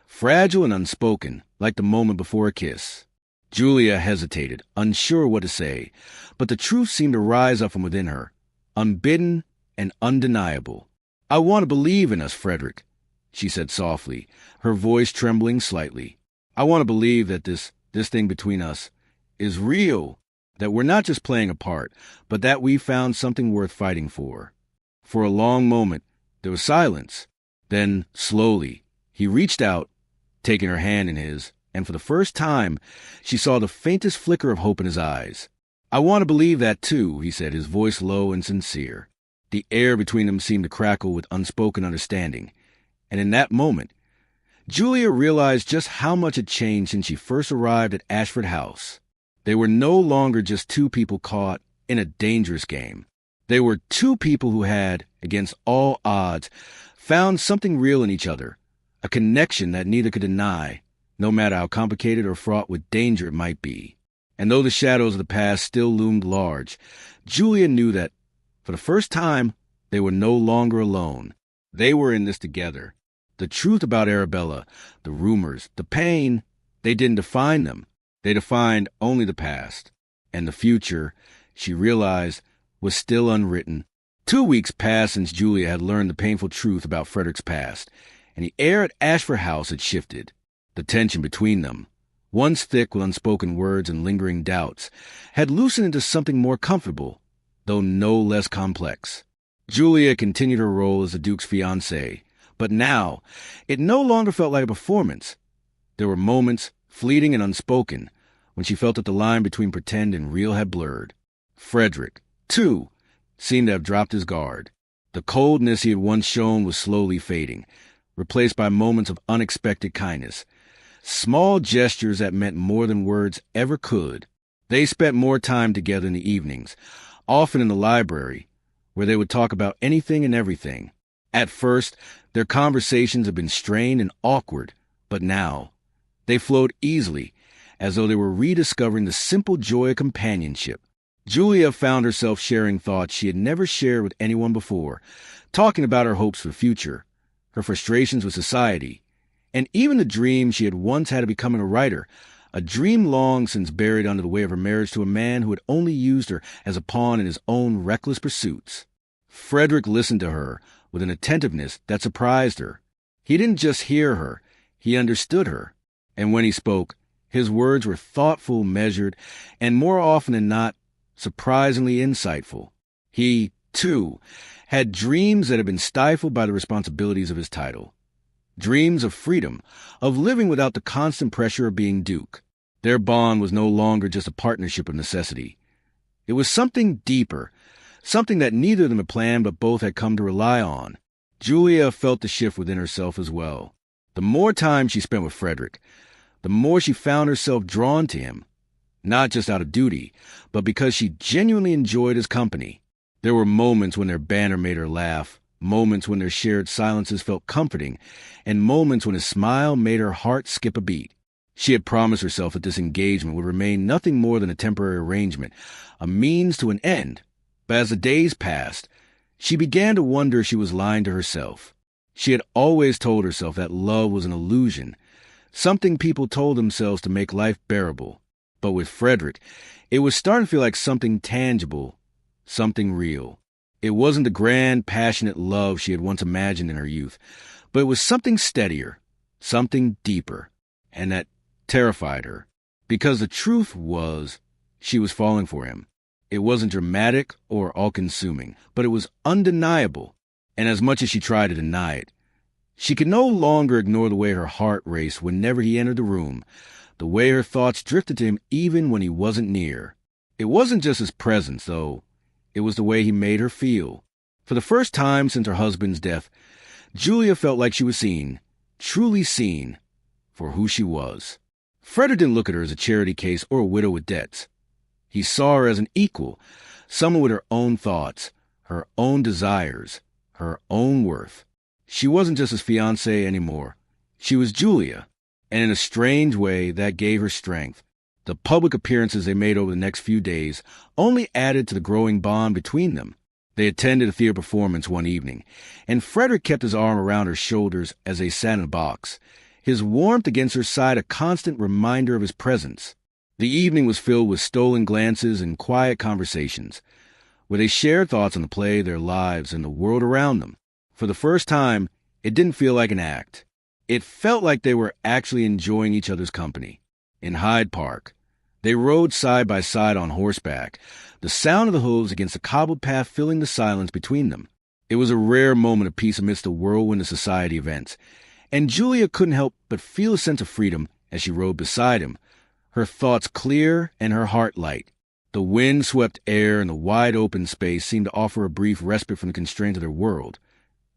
fragile and unspoken, like the moment before a kiss. Julia hesitated, unsure what to say, but the truth seemed to rise up from within her, unbidden and undeniable. I want to believe in us, Frederick, she said softly, her voice trembling slightly. I want to believe that this thing between us is real, that we're not just playing a part, but that we found something worth fighting for. For a long moment, there was silence. Then, slowly, he reached out, taking her hand in his, and for the first time, she saw the faintest flicker of hope in his eyes. I want to believe that too, he said, his voice low and sincere. The air between them seemed to crackle with unspoken understanding, and in that moment, Julia realized just how much had changed since she first arrived at Ashford House. They were no longer just two people caught in a dangerous game. They were two people who had, against all odds, found something real in each other, a connection that neither could deny, no matter how complicated or fraught with danger it might be. And though the shadows of the past still loomed large, Julia knew that, for the first time, they were no longer alone. They were in this together. The truth about Arabella, the rumors, the pain, they didn't define them. They defined only the past. And the future, she realized, was still unwritten. 2 weeks passed since Julia had learned the painful truth about Frederick's past, and the air at Ashford House had shifted. The tension between them, once thick with unspoken words and lingering doubts, had loosened into something more comfortable, though no less complex. Julia continued her role as the Duke's fiancée, but now it no longer felt like a performance. There were moments, fleeting and unspoken, when she felt that the line between pretend and real had blurred. Frederick, too, seemed to have dropped his guard. The coldness he had once shown was slowly fading, replaced by moments of unexpected kindness. Small gestures that meant more than words ever could. They spent more time together in the evenings, often in the library, where they would talk about anything and everything. At first, their conversations had been strained and awkward, but now they flowed easily, as though they were rediscovering the simple joy of companionship. Julia found herself sharing thoughts she had never shared with anyone before, talking about her hopes for the future, her frustrations with society, and even the dream she had once had of becoming a writer, a dream long since buried under the weight of her marriage to a man who had only used her as a pawn in his own reckless pursuits. Frederick listened to her with an attentiveness that surprised her. He didn't just hear her, he understood her. And when he spoke, his words were thoughtful, measured, and more often than not, surprisingly insightful. He, too, had dreams that had been stifled by the responsibilities of his title. Dreams of freedom, of living without the constant pressure of being Duke. Their bond was no longer just a partnership of necessity. It was something deeper, something that neither of them had planned but both had come to rely on. Julia felt the shift within herself as well. The more time she spent with Frederick, the more she found herself drawn to him, not just out of duty, but because she genuinely enjoyed his company. There were moments when their banter made her laugh, moments when their shared silences felt comforting, and moments when his smile made her heart skip a beat. She had promised herself that this engagement would remain nothing more than a temporary arrangement, a means to an end. But as the days passed, she began to wonder if she was lying to herself. She had always told herself that love was an illusion, something people told themselves to make life bearable. But with Frederick, it was starting to feel like something tangible, something real. It wasn't the grand, passionate love she had once imagined in her youth, but it was something steadier, something deeper, and that terrified her. Because the truth was, she was falling for him. It wasn't dramatic or all-consuming, but it was undeniable, and as much as she tried to deny it, she could no longer ignore the way her heart raced whenever he entered the room, the way her thoughts drifted to him even when he wasn't near. It wasn't just his presence, though. It was the way he made her feel. For the first time since her husband's death, Julia felt like she was seen, truly seen, for who she was. Frederick didn't look at her as a charity case or a widow with debts. He saw her as an equal, someone with her own thoughts, her own desires, her own worth. She wasn't just his fiancée anymore. She was Julia, and in a strange way that gave her strength. The public appearances they made over the next few days only added to the growing bond between them. They attended a theater performance one evening, and Frederick kept his arm around her shoulders as they sat in a box, his warmth against her side a constant reminder of his presence. The evening was filled with stolen glances and quiet conversations, where they shared thoughts on the play, their lives, and the world around them. For the first time, it didn't feel like an act. It felt like they were actually enjoying each other's company. In Hyde Park, they rode side by side on horseback, the sound of the hooves against the cobbled path filling the silence between them. It was a rare moment of peace amidst the whirlwind of society events, and Julia couldn't help but feel a sense of freedom as she rode beside him, her thoughts clear and her heart light. The wind-swept air and the wide open space seemed to offer a brief respite from the constraints of their world.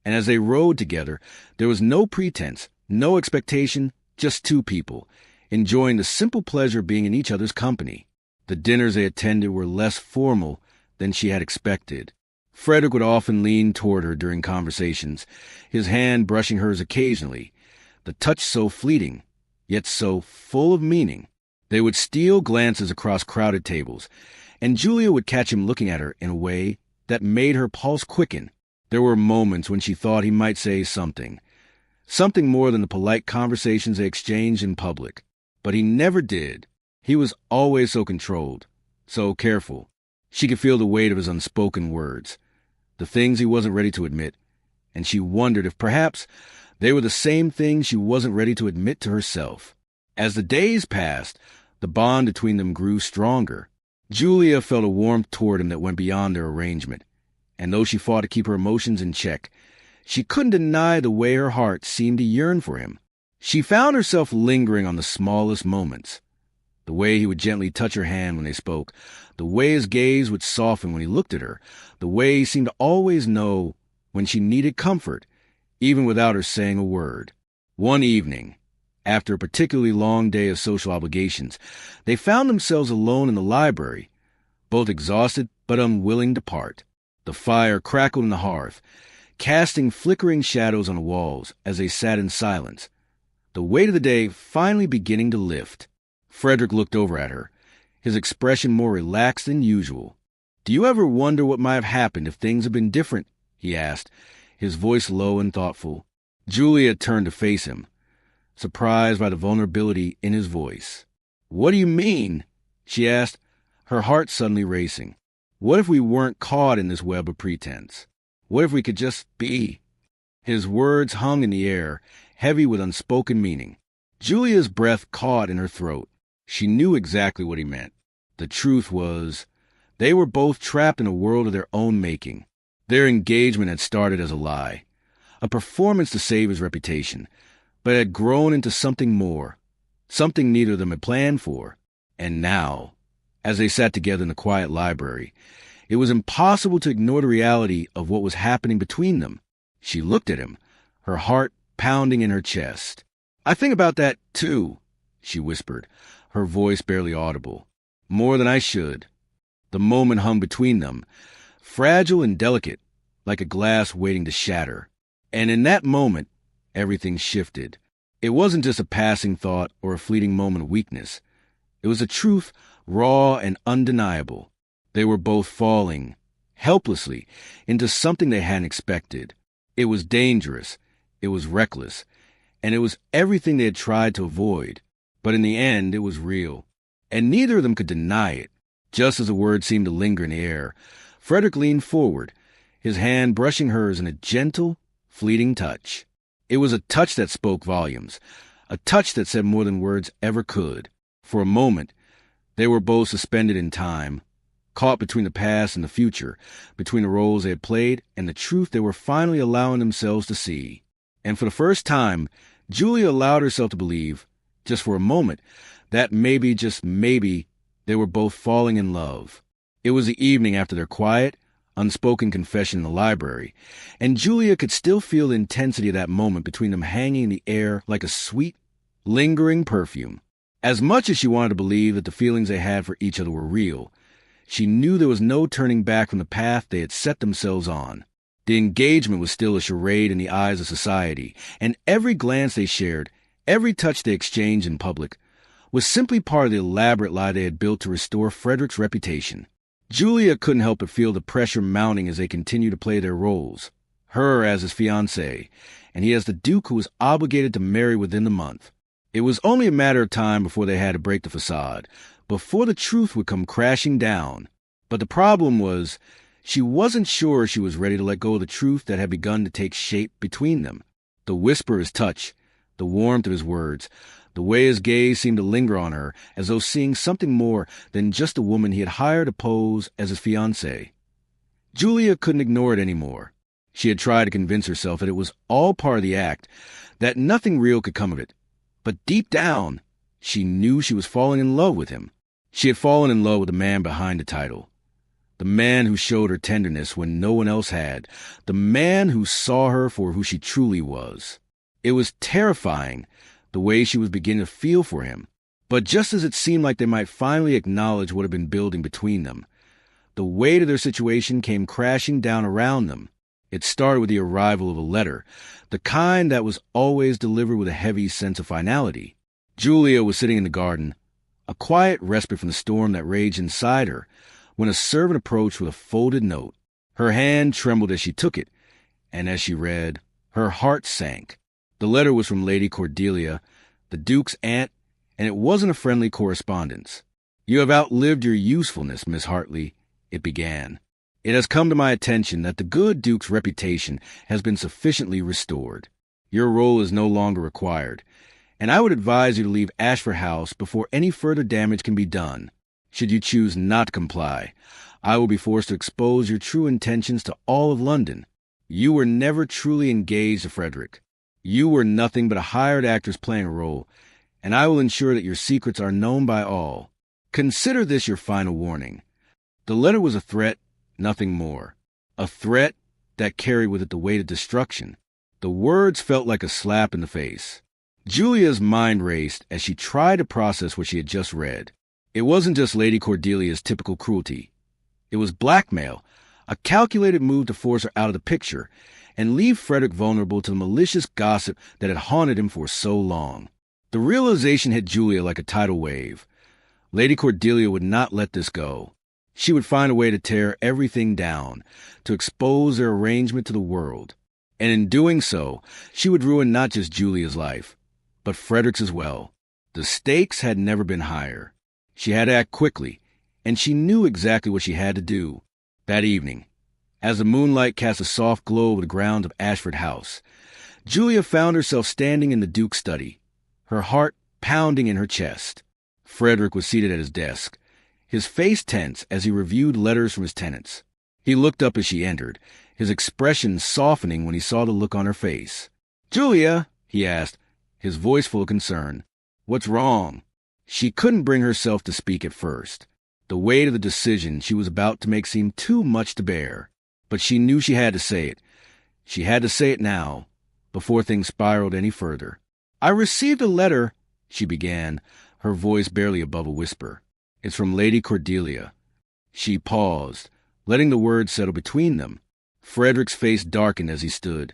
And as they rode together, there was no pretense, no expectation, just two people, enjoying the simple pleasure of being in each other's company. The dinners they attended were less formal than she had expected. Frederick would often lean toward her during conversations, his hand brushing hers occasionally, the touch so fleeting, yet so full of meaning. They would steal glances across crowded tables, and Julia would catch him looking at her in a way that made her pulse quicken. There were moments when she thought he might say something more than the polite conversations they exchanged in public. But he never did. He was always so controlled, so careful. She could feel the weight of his unspoken words, the things he wasn't ready to admit, and she wondered if perhaps They were the same things she wasn't ready to admit to herself. As the days passed, the bond between them grew stronger. Julia felt a warmth toward him that went beyond their arrangement, and though she fought to keep her emotions in check, she couldn't deny the way her heart seemed to yearn for him. She found herself lingering on the smallest moments. The way he would gently touch her hand when they spoke, the way his gaze would soften when he looked at her, the way he seemed to always know when she needed comfort, even without her saying a word. One evening, after a particularly long day of social obligations, they found themselves alone in the library, both exhausted but unwilling to part. The fire crackled in the hearth, casting flickering shadows on the walls as they sat in silence, the weight of the day finally beginning to lift. Frederick looked over at her, his expression more relaxed than usual. "Do you ever wonder what might have happened if things had been different?" he asked, his voice low and thoughtful. Julia turned to face him, surprised by the vulnerability in his voice. "What do you mean?" she asked, her heart suddenly racing. "What if we weren't caught in this web of pretense? What if we could just be?" His words hung in the air, heavy with unspoken meaning. Julia's breath caught in her throat. She knew exactly what he meant. The truth was, they were both trapped in a world of their own making. Their engagement had started as a lie, a performance to save his reputation, but had grown into something more, something neither of them had planned for. And now, as they sat together in the quiet library, it was impossible to ignore the reality of what was happening between them. She looked at him, her heart pounding in her chest. "I think about that, too," she whispered, her voice barely audible. "More than I should." The moment hung between them, fragile and delicate, like a glass waiting to shatter. And in that moment, everything shifted. It wasn't just a passing thought or a fleeting moment of weakness. It was a truth, raw and undeniable. They were both falling, helplessly, into something they hadn't expected. It was dangerous, it was reckless, and it was everything they had tried to avoid. But in the end, it was real, and neither of them could deny it. Just as the words seemed to linger in the air, Frederick leaned forward, his hand brushing hers in a gentle, fleeting touch. It was a touch that spoke volumes, a touch that said more than words ever could. For a moment, they were both suspended in time, caught between the past and the future, between the roles they had played and the truth they were finally allowing themselves to see. And for the first time, Julia allowed herself to believe, just for a moment, that maybe, just maybe, they were both falling in love. It was the evening after their quiet, unspoken confession in the library, and Julia could still feel the intensity of that moment between them hanging in the air like a sweet, lingering perfume. As much as she wanted to believe that the feelings they had for each other were real, she knew there was no turning back from the path they had set themselves on. The engagement was still a charade in the eyes of society, and every glance they shared, every touch they exchanged in public, was simply part of the elaborate lie they had built to restore Frederick's reputation. Julia couldn't help but feel the pressure mounting as they continued to play their roles. Her as his fiancée, and he as the Duke who was obligated to marry within the month. It was only a matter of time before they had to break the facade, before the truth would come crashing down. But the problem was, she wasn't sure she was ready to let go of the truth that had begun to take shape between them. The whisper of his touch, the warmth of his words, the way his gaze seemed to linger on her as though seeing something more than just a woman he had hired to pose as his fiancée. Julia couldn't ignore it anymore. She had tried to convince herself that it was all part of the act, that nothing real could come of it. But deep down, she knew she was falling in love with him. She had fallen in love with the man behind the title. The man who showed her tenderness when no one else had. The man who saw her for who she truly was. It was terrifying, the way she was beginning to feel for him. But just as it seemed like they might finally acknowledge what had been building between them, the weight of their situation came crashing down around them. It started with the arrival of a letter, the kind that was always delivered with a heavy sense of finality. Julia was sitting in the garden, a quiet respite from the storm that raged inside her, when a servant approached with a folded note. Her hand trembled as she took it, and as she read, her heart sank. The letter was from Lady Cordelia, the Duke's aunt, and it wasn't a friendly correspondence. "You have outlived your usefulness, Miss Hartley," it began. "It has come to my attention that the good Duke's reputation has been sufficiently restored. Your role is no longer required, and I would advise you to leave Ashford House before any further damage can be done. Should you choose not to comply, I will be forced to expose your true intentions to all of London. You were never truly engaged to Frederick. You were nothing but a hired actress playing a role, and I will ensure that your secrets are known by all. Consider this your final warning. The letter was a threat, nothing more. A threat that carried with it the weight of destruction. The words felt like a slap in the face. Julia's mind raced as she tried to process what she had just read. It wasn't just Lady Cordelia's typical cruelty. It was blackmail, a calculated move to force her out of the picture and leave Frederick vulnerable to the malicious gossip that had haunted him for so long. The realization hit Julia like a tidal wave. Lady Cordelia would not let this go. She would find a way to tear everything down, to expose their arrangement to the world. And in doing so, she would ruin not just Julia's life, but Frederick's as well. The stakes had never been higher. She had to act quickly, and she knew exactly what she had to do. That evening, as the moonlight cast a soft glow over the grounds of Ashford House, Julia found herself standing in the Duke's study, her heart pounding in her chest. Frederick was seated at his desk, his face tense as he reviewed letters from his tenants. He looked up as she entered, his expression softening when he saw the look on her face. "Julia," he asked, his voice full of concern. "What's wrong?" She couldn't bring herself to speak at first. The weight of the decision she was about to make seemed too much to bear. But she knew she had to say it. She had to say it now, before things spiraled any further. "I received a letter," she began, her voice barely above a whisper. "It's from Lady Cordelia." She paused, letting the words settle between them. Frederick's face darkened as he stood,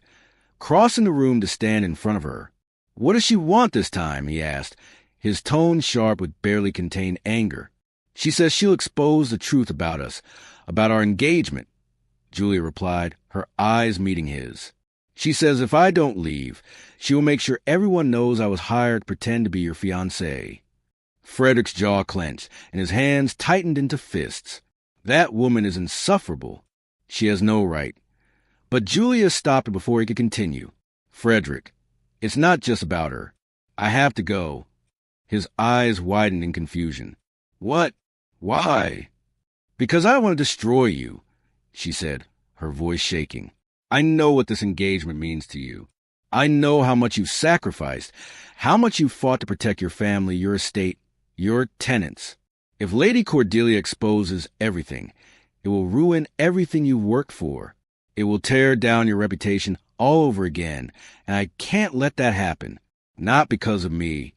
crossing the room to stand in front of her. "What does she want this time?" he asked, his tone sharp with barely contained anger. "She says she'll expose the truth about us, about our engagement," Julia replied, her eyes meeting his. "She says if I don't leave, she will make sure everyone knows I was hired to pretend to be your fiancé." Frederick's jaw clenched, and his hands tightened into fists. That woman is insufferable. She has no right. But Julia stopped him before he could continue. "Frederick, it's not just about her. I have to go." His eyes widened in confusion. "What? Why?" "Because I don't want to destroy you," she said, her voice shaking. "I know what this engagement means to you. I know how much you've sacrificed, how much you've fought to protect your family, your estate, your tenants. If Lady Cordelia exposes everything, it will ruin everything you've worked for. It will tear down your reputation all over again, and I can't let that happen. Not because of me."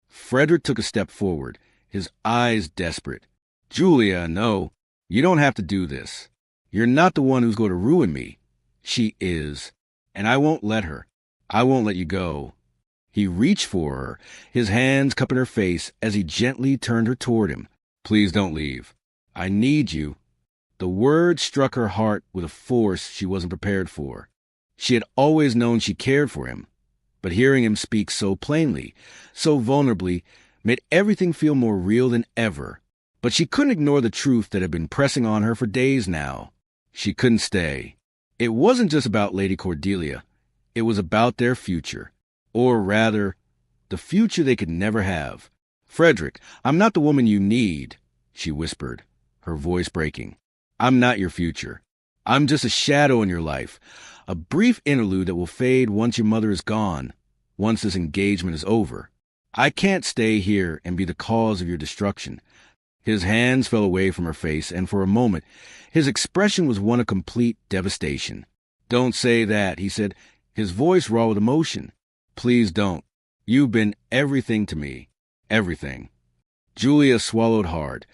Frederick took a step forward, his eyes desperate. "Julia, no, you don't have to do this. You're not the one who's going to ruin me. She is, and I won't let her. I won't let you go." He reached for her, his hands cupping her face as he gently turned her toward him. "Please don't leave. I need you." The words struck her heart with a force she wasn't prepared for. She had always known she cared for him, but hearing him speak so plainly, so vulnerably, made everything feel more real than ever. But she couldn't ignore the truth that had been pressing on her for days now. She couldn't stay. It wasn't just about Lady Cordelia. It was about their future. Or rather, the future they could never have. "Frederick, I'm not the woman you need," she whispered, her voice breaking. "I'm not your future. I'm just a shadow in your life, a brief interlude that will fade once your mother is gone, once this engagement is over. I can't stay here and be the cause of your destruction." His hands fell away from her face, and for a moment, his expression was one of complete devastation. "Don't say that," he said, his voice raw with emotion. "Please don't. You've been everything to me. Everything." Julia swallowed hard,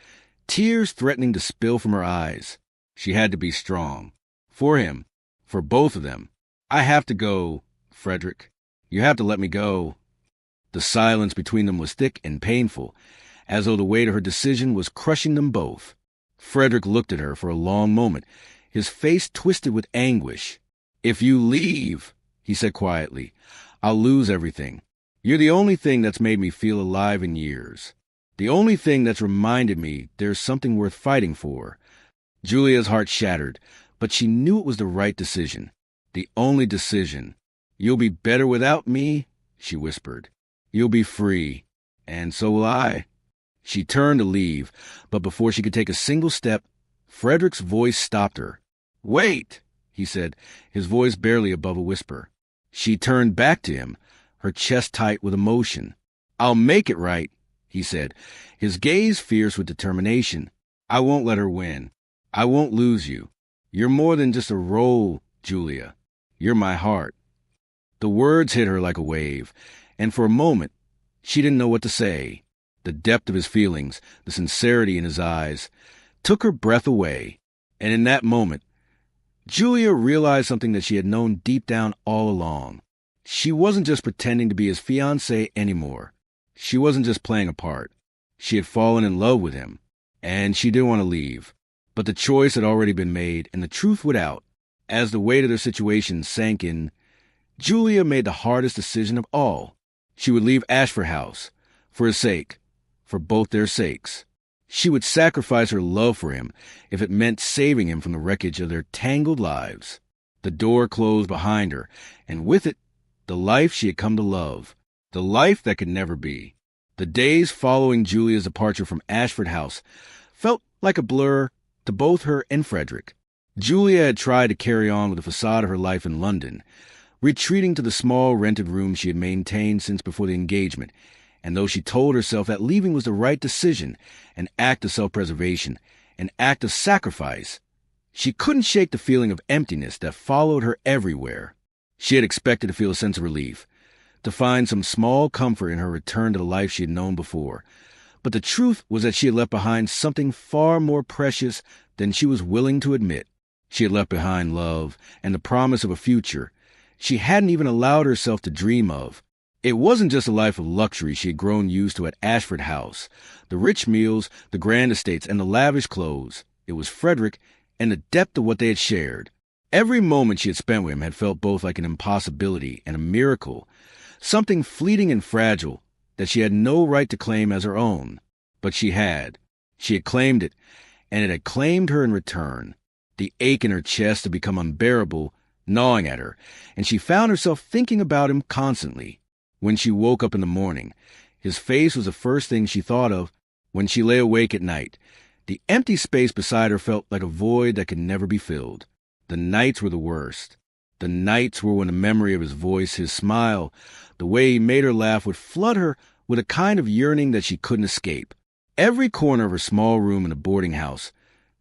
tears threatening to spill from her eyes. She had to be strong. For him. For both of them. "I have to go, Frederick. You have to let me go." The silence between them was thick and painful, as though the weight of her decision was crushing them both. Frederick looked at her for a long moment, his face twisted with anguish. "If you leave," he said quietly, "I'll lose everything. You're the only thing that's made me feel alive in years. The only thing that's reminded me there's something worth fighting for." Julia's heart shattered, but she knew it was the right decision. The only decision. You'll be better without me, she whispered. You'll be free, and so will I. She turned to leave, but before she could take a single step, Frederick's voice stopped her. Wait, he said, his voice barely above a whisper. She turned back to him, her chest tight with emotion. I'll make it right, he said, his gaze fierce with determination. I won't let her win. I won't lose you. You're more than just a role, Julia. You're my heart. The words hit her like a wave, and for a moment, she didn't know what to say. The depth of his feelings, the sincerity in his eyes, took her breath away, and in that moment, Julia realized something that she had known deep down all along. She wasn't just pretending to be his fiancée anymore. She wasn't just playing a part. She had fallen in love with him, and she didn't want to leave. But the choice had already been made, and the truth would out. As the weight of their situation sank in, Julia made the hardest decision of all. She would leave Ashford House, for his sake, for both their sakes. She would sacrifice her love for him if it meant saving him from the wreckage of their tangled lives. The door closed behind her, and with it, the life she had come to love, the life that could never be. The days following Julia's departure from Ashford House felt like a blur to both her and Frederick. Julia had tried to carry on with the facade of her life in London, retreating to the small rented room she had maintained since before the engagement, and though she told herself that leaving was the right decision, an act of self-preservation, an act of sacrifice, she couldn't shake the feeling of emptiness that followed her everywhere. She had expected to feel a sense of relief, to find some small comfort in her return to the life she had known before. But the truth was that she had left behind something far more precious than she was willing to admit. She had left behind love and the promise of a future she hadn't even allowed herself to dream of. It wasn't just a life of luxury she had grown used to at Ashford House, the rich meals, the grand estates, and the lavish clothes. It was Frederick and the depth of what they had shared. Every moment she had spent with him had felt both like an impossibility and a miracle, something fleeting and fragile that she had no right to claim as her own. But she had. She had claimed it, and it had claimed her in return. The ache in her chest had become unbearable, gnawing at her, and she found herself thinking about him constantly. When she woke up in the morning, his face was the first thing she thought of. When she lay awake at night, the empty space beside her felt like a void that could never be filled. The nights were the worst. The nights were when the memory of his voice, his smile, the way he made her laugh would flood her with a kind of yearning that she couldn't escape. Every corner of her small room in the boarding house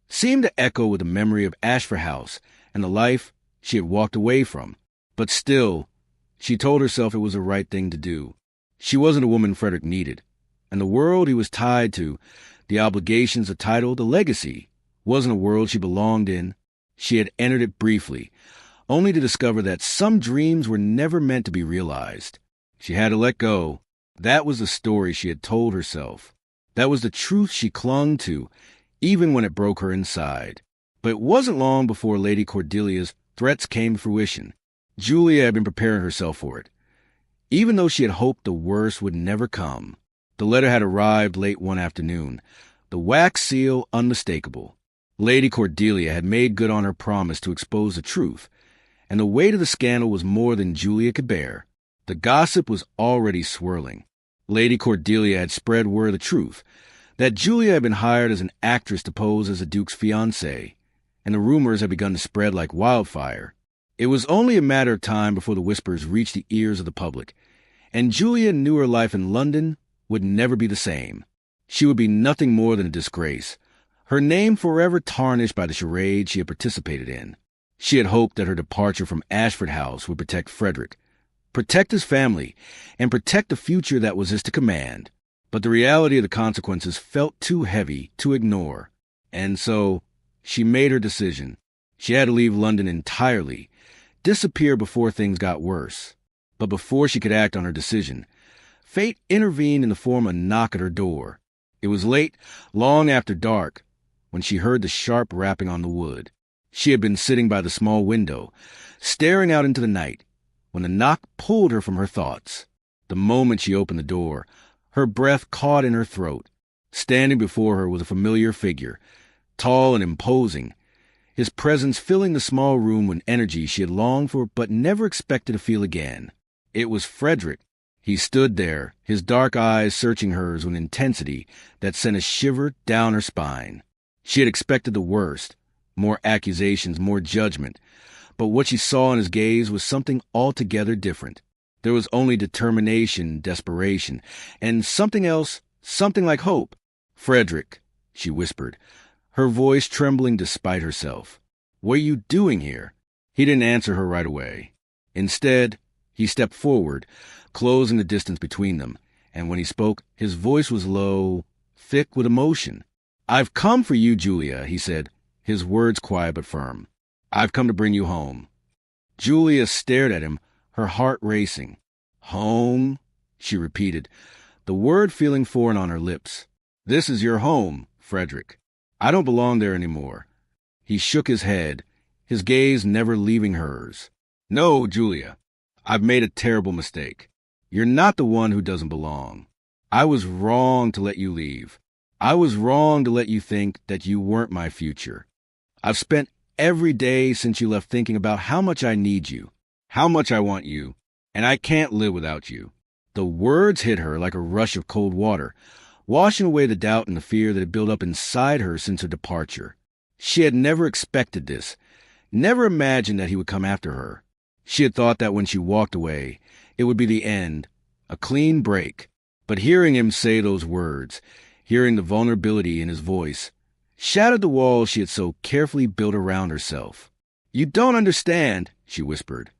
seemed to echo with the memory of Ashford House and the life she had walked away from. But still, she told herself it was the right thing to do. She wasn't a woman Frederick needed, and the world he was tied to, the obligations, the title, the legacy, wasn't a world she belonged in. She had entered it briefly, only to discover that some dreams were never meant to be realized. She had to let go. That was the story she had told herself. That was the truth she clung to, even when it broke her inside. But it wasn't long before Lady Cordelia's threats came to fruition. Julia had been preparing herself for it, even though she had hoped the worst would never come. The letter had arrived late one afternoon, the wax seal unmistakable. Lady Cordelia had made good on her promise to expose the truth, and the weight of the scandal was more than Julia could bear. The gossip was already swirling. Lady Cordelia had spread word of the truth, that Julia had been hired as an actress to pose as the Duke's fiancée, and the rumors had begun to spread like wildfire. It was only a matter of time before the whispers reached the ears of the public, and Julia knew her life in London would never be the same. She would be nothing more than a disgrace, her name forever tarnished by the charade she had participated in. She had hoped that her departure from Ashford House would protect Frederick, protect his family, and protect the future that was his to command. But the reality of the consequences felt too heavy to ignore, and so she made her decision. She had to leave London entirely, disappear before things got worse. But before she could act on her decision, fate intervened in the form of a knock at her door. It was late, long after dark, when she heard the sharp rapping on the wood. She had been sitting by the small window, staring out into the night, when the knock pulled her from her thoughts. The moment she opened the door, her breath caught in her throat. Standing before her was a familiar figure, tall and imposing. his presence filling the small room with energy she had longed for but never expected to feel again. It was Frederick. He stood there, his dark eyes searching hers with an intensity that sent a shiver down her spine. She had expected the worst, more accusations, more judgment, but what she saw in his gaze was something altogether different. There was only determination, desperation, and something else, something like hope. "Frederick," she whispered, her voice trembling despite herself. "What are you doing here?" He didn't answer her right away. Instead, he stepped forward, closing the distance between them, and when he spoke, his voice was low, thick with emotion. "I've come for you, Julia," he said, his words quiet but firm. "I've come to bring you home." Julia stared at him, her heart racing. "Home?" she repeated, the word feeling foreign on her lips. "This is your home, Frederick. I don't belong there anymore." He shook his head, his gaze never leaving hers. "No, Julia, I've made a terrible mistake. You're not the one who doesn't belong. I was wrong to let you leave. I was wrong to let you think that you weren't my future. I've spent every day since you left thinking about how much I need you, how much I want you, and I can't live without you." The words hit her like a rush of cold water, washing away the doubt and the fear that had built up inside her since her departure. She had never expected this, never imagined that he would come after her. She had thought that when she walked away, it would be the end, a clean break. But hearing him say those words, hearing the vulnerability in his voice, shattered the walls she had so carefully built around herself. "You don't understand," she whispered,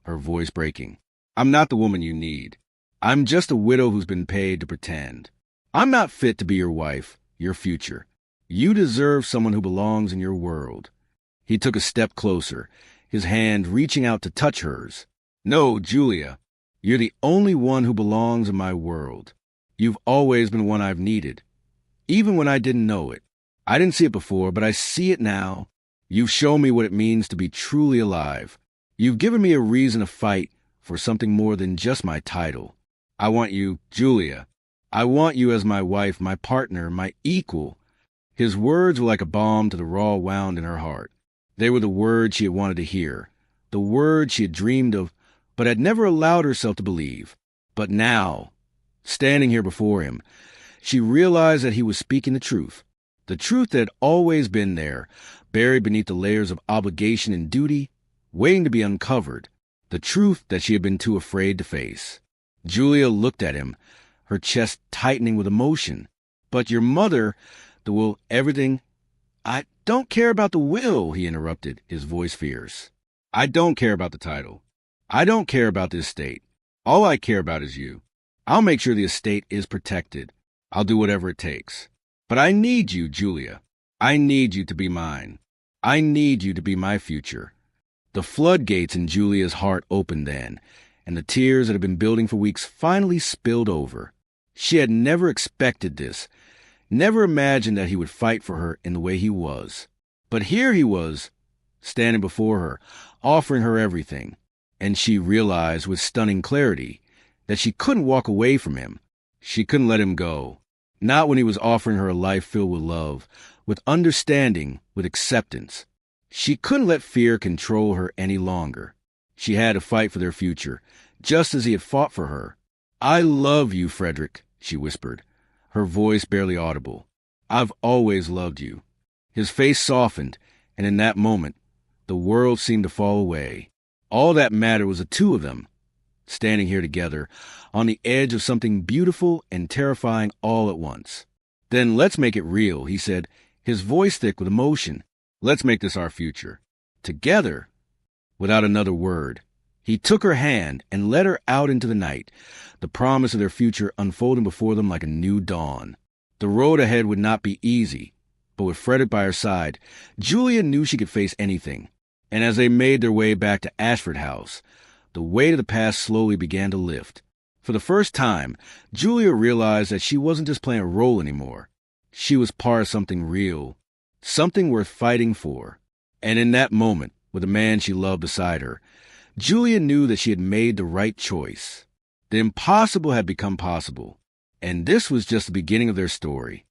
her voice breaking. "I'm not the woman you need. I'm just a widow who's been paid to pretend. I'm not fit to be your wife, your future. You deserve someone who belongs in your world." He took a step closer, his hand reaching out to touch hers. "No, Julia, you're the only one who belongs in my world. You've always been one I've needed, even when I didn't know it. I didn't see it before, but I see it now. You've shown me what it means to be truly alive. You've given me a reason to fight for something more than just my title. I want you, Julia. I want you as my wife, my partner, my equal." His words were like a balm to the raw wound in her heart. They were the words she had wanted to hear, the words she had dreamed of, but had never allowed herself to believe. But now, standing here before him, she realized that he was speaking the truth that had always been there, buried beneath the layers of obligation and duty, waiting to be uncovered, the truth that she had been too afraid to face. Julia looked at him, her chest tightening with emotion. "But your mother, the will, everything—" "I don't care about the will," he interrupted, his voice fierce. "I don't care about the title. I don't care about the estate. All I care about is you. I'll make sure the estate is protected. I'll do whatever it takes. But I need you, Julia. I need you to be mine. I need you to be my future." The floodgates in Julia's heart opened then, and the tears that had been building for weeks finally spilled over. She had never expected this, never imagined that he would fight for her in the way he was. But here he was, standing before her, offering her everything, and she realized with stunning clarity that she couldn't walk away from him. She couldn't let him go, not when he was offering her a life filled with love, with understanding, with acceptance. She couldn't let fear control her any longer. She had to fight for their future, just as he had fought for her. "I love you, Frederick," she whispered, her voice barely audible. "I've always loved you." His face softened, and in that moment, the world seemed to fall away. All that mattered was the two of them, standing here together, on the edge of something beautiful and terrifying all at once. "Then let's make it real," he said, his voice thick with emotion. "Let's make this our future. Together." Without another word, he took her hand and led her out into the night, the promise of their future unfolding before them like a new dawn. The road ahead would not be easy, but with Frederick by her side, Julia knew she could face anything. And as they made their way back to Ashford House, the weight of the past slowly began to lift. For the first time, Julia realized that she wasn't just playing a role anymore. She was part of something real, something worth fighting for. And in that moment, with the man she loved beside her, Julia knew that she had made the right choice. The impossible had become possible, and this was just the beginning of their story.